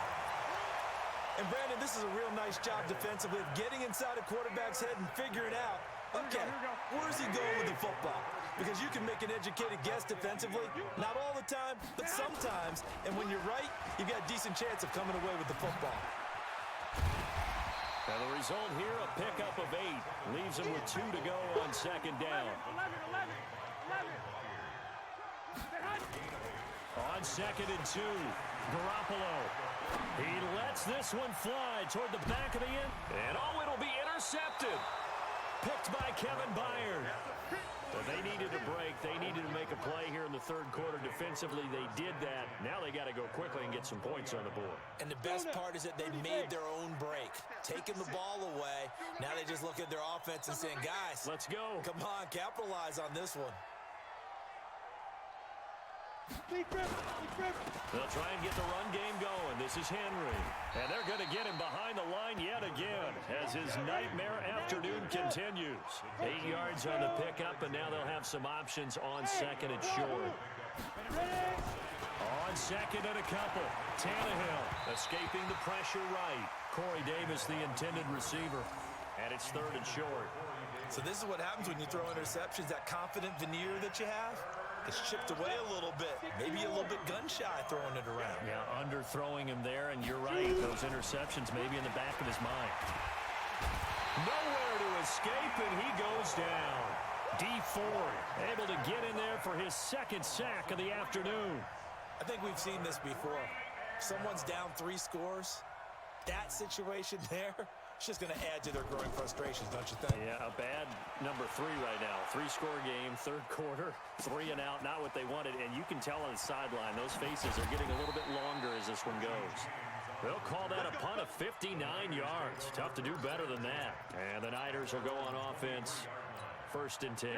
And Brandon, this is a real nice job defensively of getting inside a quarterback's head and figuring out, okay, where's he going with the football? Because you can make an educated guess defensively, not all the time, but sometimes. And when you're right, you've got a decent chance of coming away with the football. And the result here, a pickup of 8. Leaves him with 2 to go on 2nd down. 11. On 2nd and 2, Garoppolo. He lets this one fly toward the back of the end. And it'll be intercepted. Picked by Kevin Byard. But they needed a break. They needed to make a play here in the 3rd quarter. Defensively, they did that. Now they got to go quickly and get some points on the board. And the best part is that they made their own break. Taking the ball away. Now they just look at their offense and saying, guys, let's go. Come on, capitalize on this one. They'll try and get the run game going. This is Henry. And they're going to get him behind the line yet again as his nightmare afternoon continues. 8 yards on the pickup, and now they'll have some options on 2nd and short. On 2nd and a couple, Tannehill escaping the pressure right. Corey Davis, the intended receiver. And it's 3rd and short. So this is what happens when you throw interceptions, that confident veneer that you have. It's chipped away a little bit. Maybe a little bit gun-shy throwing it around. Yeah, underthrowing him there, and you're right. Those interceptions maybe in the back of his mind. Nowhere to escape, and he goes down. D Ford able to get in there for his second sack of the afternoon. I think we've seen this before. Someone's down 3 scores. That situation there, it's just going to add to their growing frustrations, don't you think? Yeah, a bad number 3 right now. 3-score game, third quarter, 3 and out, not what they wanted. And you can tell on the sideline, those faces are getting a little bit longer as this one goes. They'll call that a punt of 59 yards. Tough to do better than that. And the Niners will go on offense, 1st and 10.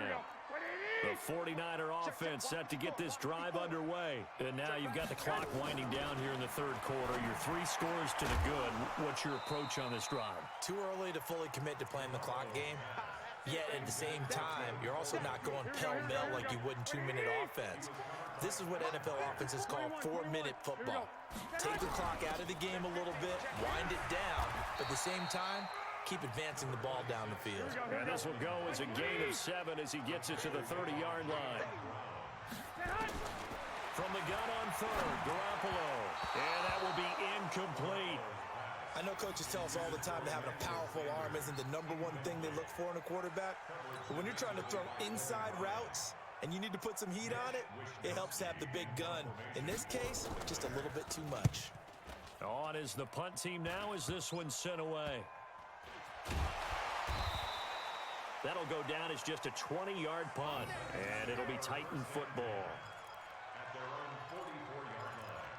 The 49er offense set to get this drive underway. And now you've got the clock winding down here in the third quarter. You're 3 scores to the good. What's your approach on this drive? Too early to fully commit to playing the clock game. Yet at the same time, you're also not going pell-mell like you would in 2-minute offense. This is what NFL offenses call 4-minute football. Take the clock out of the game a little bit, wind it down, but at the same time, keep advancing the ball down the field. And this will go as a gain of 7 as he gets it to the 30-yard line. From the gun on third, Garoppolo. And that will be incomplete. I know coaches tell us all the time that having a powerful arm isn't the #1 thing they look for in a quarterback. But when you're trying to throw inside routes and you need to put some heat on it, it helps to have the big gun. In this case, just a little bit too much. On is the punt team now as this one's sent away. That'll go down as just a 20-yard punt, and it'll be Titan football. At their own 44-yard line.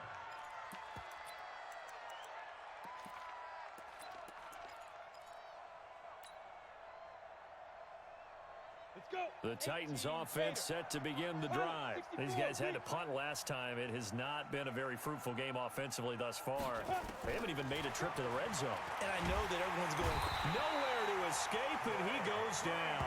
Let's go. The Titans offense set to begin the drive. These guys had to punt last time. It has not been a very fruitful game offensively thus far. They haven't even made a trip to the red zone. And I know that everyone's going, Nowhere to escape, and he goes down.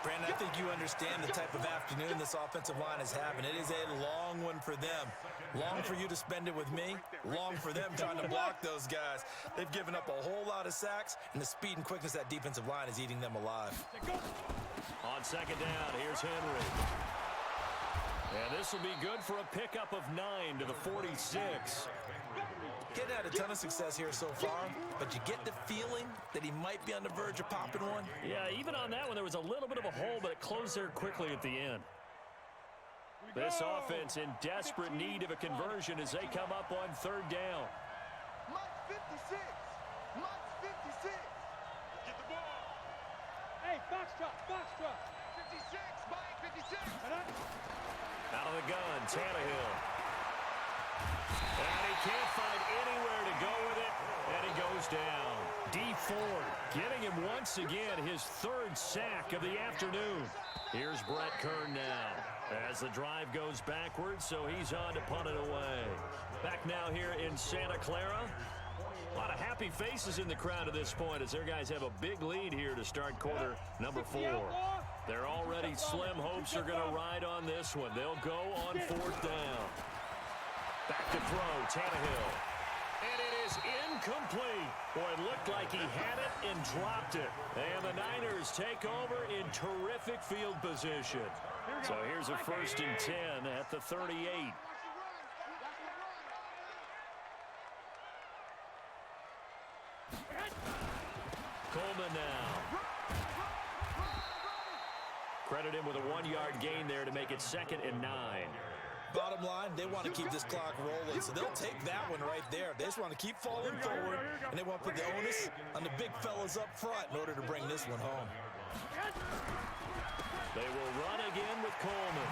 Brandon, I think you understand the type of afternoon this offensive line is having. It is a long one for them. Long for you to spend it with me. Long for them trying to block those guys. They've given up a whole lot of sacks, and the speed and quickness of that defensive line is eating them alive. On second down, here's Henry. And this will be good for a pickup of 9 to the 46. Getting had a ton of success here so far, but you get the feeling that he might be on the verge of popping one. Yeah, even on that one, there was a little bit of a hole, but it closed there quickly at the end. This offense in desperate need of a conversion as they come up on third down. Mike 56. Mike 56. Get the ball. Hey, box truck, box truck. 56. Mike 56. Out of the gun, Tannehill. And he can't find anywhere to go with it, and he goes down. D Ford getting him once again his 3rd sack of the afternoon. Here's Brett Kern now as the drive goes backwards, so he's on to punt it away. Back now here in Santa Clara. A lot of happy faces in the crowd at this point as their guys have a big lead here to start quarter number 4. They're already slim hopes are going to ride on this one. They'll go on 4th down. Back to throw, Tannehill. And it is incomplete. Boy, it looked like he had it and dropped it. And the Niners take over in terrific field position. So here's a 1st and 10 at the 38. Coleman now. Credit him with a 1-yard gain there to make it 2nd and 9. Bottom line, they want to keep this clock rolling, so they'll take that one right there. They just want to keep falling forward, and they want to put the onus on the big fellas up front in order to bring this one home. They will run again with Coleman.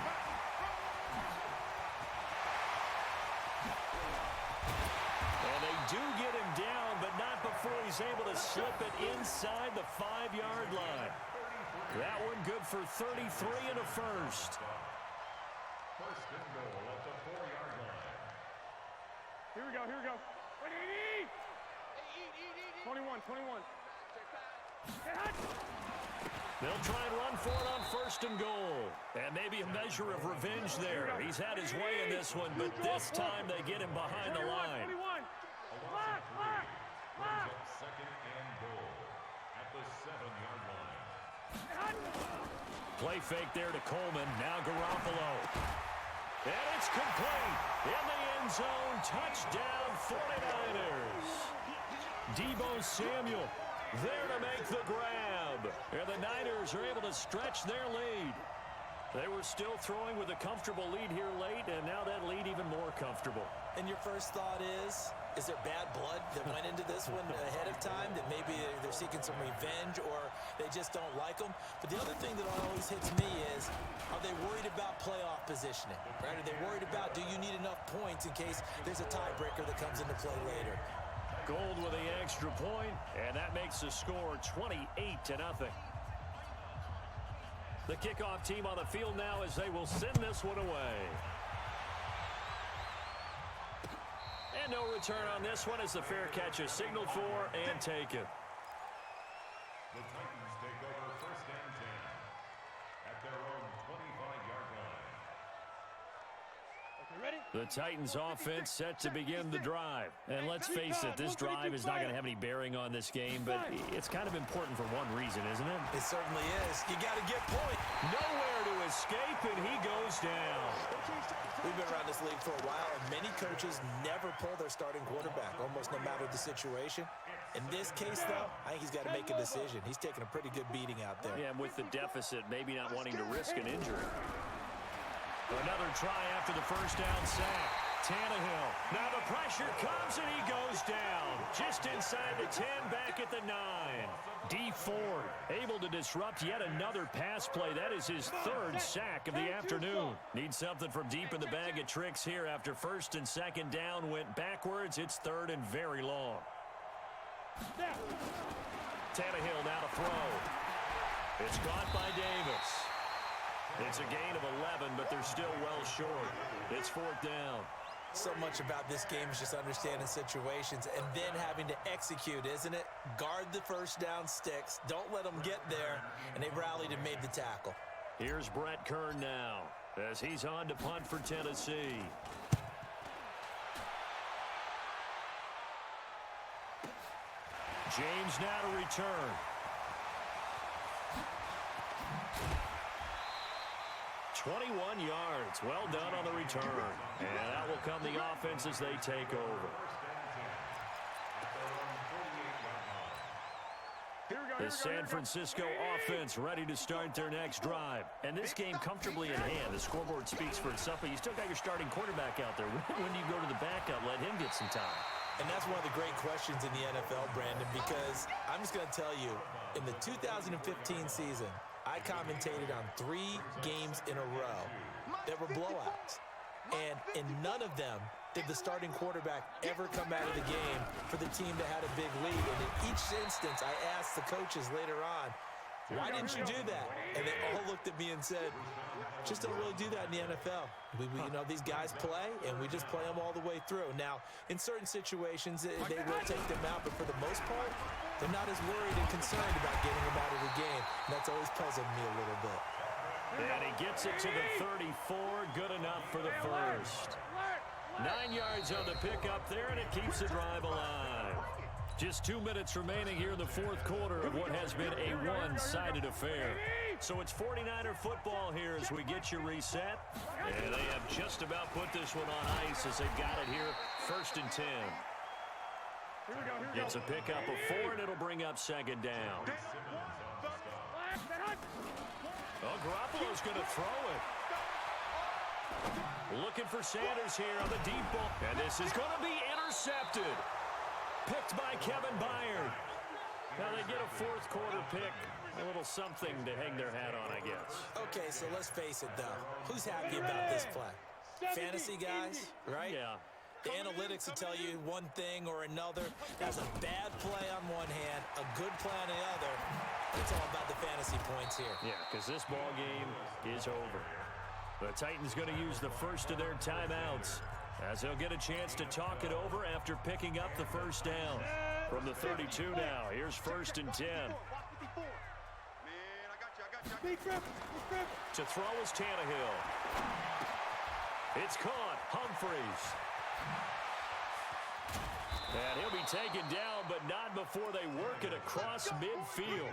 And they do get him down, but not before he's able to slip it inside the 5-yard line. That one good for 33 and a 1st. 1st and goal at the 4-yard line. Here we go, here we go. 21. They'll try and run for it on 1st and goal. And maybe a measure of revenge there. He's had his way in this one, but this time they get him behind the line. 21. Lock. 2nd and goal at the 7-yard line. Play fake there to Coleman. Now Garoppolo. And it's complete. In the end zone. Touchdown 49ers. Deebo Samuel there to make the grab. And the Niners are able to stretch their lead. They were still throwing with a comfortable lead here late, and now that lead even more comfortable. And your first thought is there bad blood that went into this one ahead of time, that maybe they're seeking some revenge or they just don't like them? But the other thing that always hits me is, are they worried about playoff positioning, right? Are they worried about, do you need enough points in case there's a tiebreaker that comes into play later? Gold with the extra point, and that makes the score 28-0. The kickoff team on the field now as they will send this one away. And no return on this one as the fair catch is signaled for and taken. The Titans take over 1st and 10 at their own 25-yard line. Okay, ready? The Titans offense set to begin the drive. And let's face it, this drive is not going to have any bearing on this game, but it's kind of important for one reason, isn't it? It certainly is. You got to get points. Nowhere to escape, and he goes down. We've been around this league for a while, and many coaches never pull their starting quarterback, almost no matter the situation. In this case, though, I think he's got to make a decision. He's taking a pretty good beating out there. Yeah, and with the deficit, maybe not wanting to risk an injury. Another try after the first down sack. Tannehill. Now the pressure comes, and he goes down. Just inside the 10, back at the 9. D. Ford able to disrupt yet another pass play. That is his 3rd sack of the afternoon. Needs something from deep in the bag of tricks here after 1st and 2nd down went backwards. It's 3rd and very long. Tannehill now to throw. It's caught by Davis. It's a gain of 11, but they're still well short. It's 4th down. So much about this game is just understanding situations and then having to execute, isn't it? Guard the first down sticks. Don't let them get there. And they rallied and made the tackle. Here's Brett Kern now as he's on to punt for Tennessee. James now to return. "21 yards. Well done on the return. And that will come the offense as they take over. The San Francisco offense ready to start their next drive. And this game comfortably in hand. The scoreboard speaks for itself, but you still got your starting quarterback out there. When do you go to the backup, let him get some time? And that's one of the great questions in the NFL, Brandon, because I'm just going to tell you, in the 2015 season, I commentated on 3 games in a row that were blowouts. And in none of them did the starting quarterback ever come out of the game for the team that had a big lead. And in each instance, I asked the coaches later on, why didn't you do that? And they all looked at me and said, just don't really do that in the NFL. You know, these guys play, and we just play them all the way through. Now, in certain situations, they will take them out, but for the most part, they're not as worried and concerned about getting them out of the game. And that's always puzzled me a little bit. And he gets it to the 34. Good enough for the first. 9 yards on the pickup there, and it keeps the drive alive. Just 2 minutes remaining here in the 4th quarter of what has been a one-sided affair. So it's 49er football here as we get you reset. And they have just about put this one on ice as they've got it here, 1st and 10. It's a pickup of 4, and it'll bring up 2nd down. Oh, Garoppolo's going to throw it. Looking for Sanders here on the deep ball. And this is going to be intercepted. Picked by Kevin Byard. Now they get a 4th quarter pick. A little something to hang their hat on, I guess. Okay, so let's face it, though. Who's happy about this play? Fantasy guys, right? Yeah. The analytics will tell you one thing or another. That's a bad play on one hand, a good play on the other. It's all about the fantasy points here. Yeah, because this ball game is over. The Titans going to use the first of their timeouts as they'll get a chance to talk it over after picking up the first down. From the 32 now, here's 1st and 10. To throw is Tannehill. It's caught. Humphreys. And he'll be taken down, but not before they work it across midfield.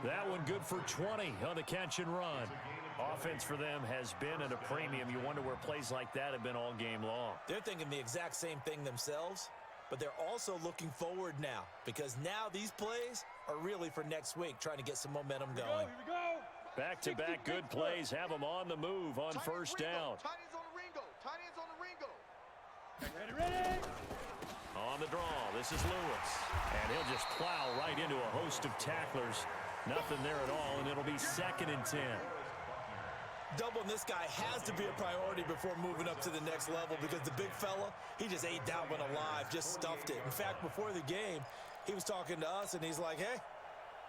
That one good for 20 on the catch and run. Offense for them has been at a premium. You wonder where plays like that have been all game long. They're thinking the exact same thing themselves, but they're also looking forward now because now these plays are really for next week, trying to get some momentum going. Here we go. Back-to-back good plays have them on the move on first down. Tight ends on the Ringo. Tight ends on the Ringo. Ready. On the draw, this is Lewis. And he'll just plow right into a host of tacklers. Nothing there at all, and it'll be 2nd and 10. Doubling this guy has to be a priority before moving up to the next level because the big fella, he just ate that one alive, just stuffed it. In fact, before the game, he was talking to us, and he's like, hey,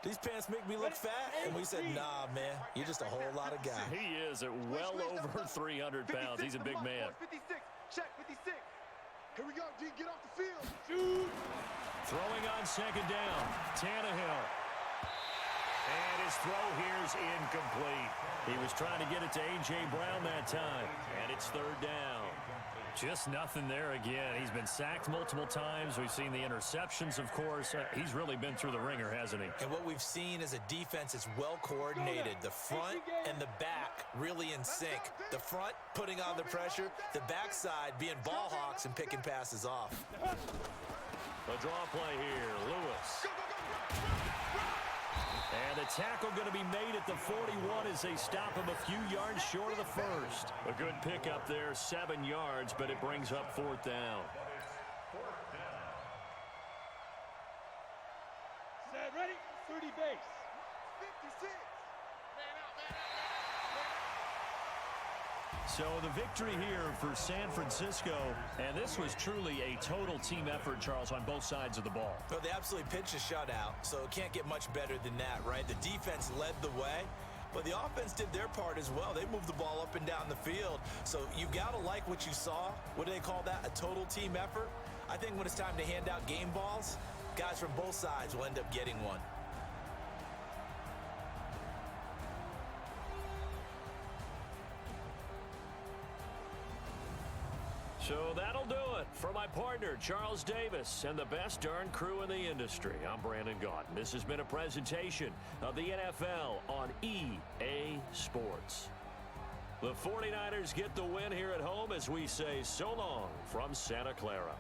these pants make me look fat. And we said, nah, man, you're just a whole lot of guy. He is at well over 300 pounds. He's a big man. 56, check, 56. Here we go, D, get off the field. Shoot. Throwing on 2nd down, Tannehill. And his throw here is incomplete. He was trying to get it to A.J. Brown that time. And it's 3rd down. Just nothing there again. He's been sacked multiple times. We've seen the interceptions, of course. He's really been through the ringer, hasn't he? And what we've seen is a defense that's well coordinated. The front and the back really in sync. The front putting on the pressure. The backside being ball hawks and picking passes off. A draw play here. Lewis. And the tackle going to be made at the 41 as they stop him a few yards short of the first. A good pickup there, 7 yards, but it brings up 4th down. Set, ready, 30 base. 56. So the victory here for San Francisco, and this was truly a total team effort, Charles, on both sides of the ball. Well, they absolutely pitched a shutout, so it can't get much better than that, right? The defense led the way, but the offense did their part as well. They moved the ball up and down the field, so you got to like what you saw. What do they call that? A total team effort? I think when it's time to hand out game balls, guys from both sides will end up getting one. So that'll do it for my partner, Charles Davis, and the best darn crew in the industry. I'm Brandon Gaudin. This has been a presentation of the NFL on EA Sports. The 49ers get the win here at home as we say so long from Santa Clara.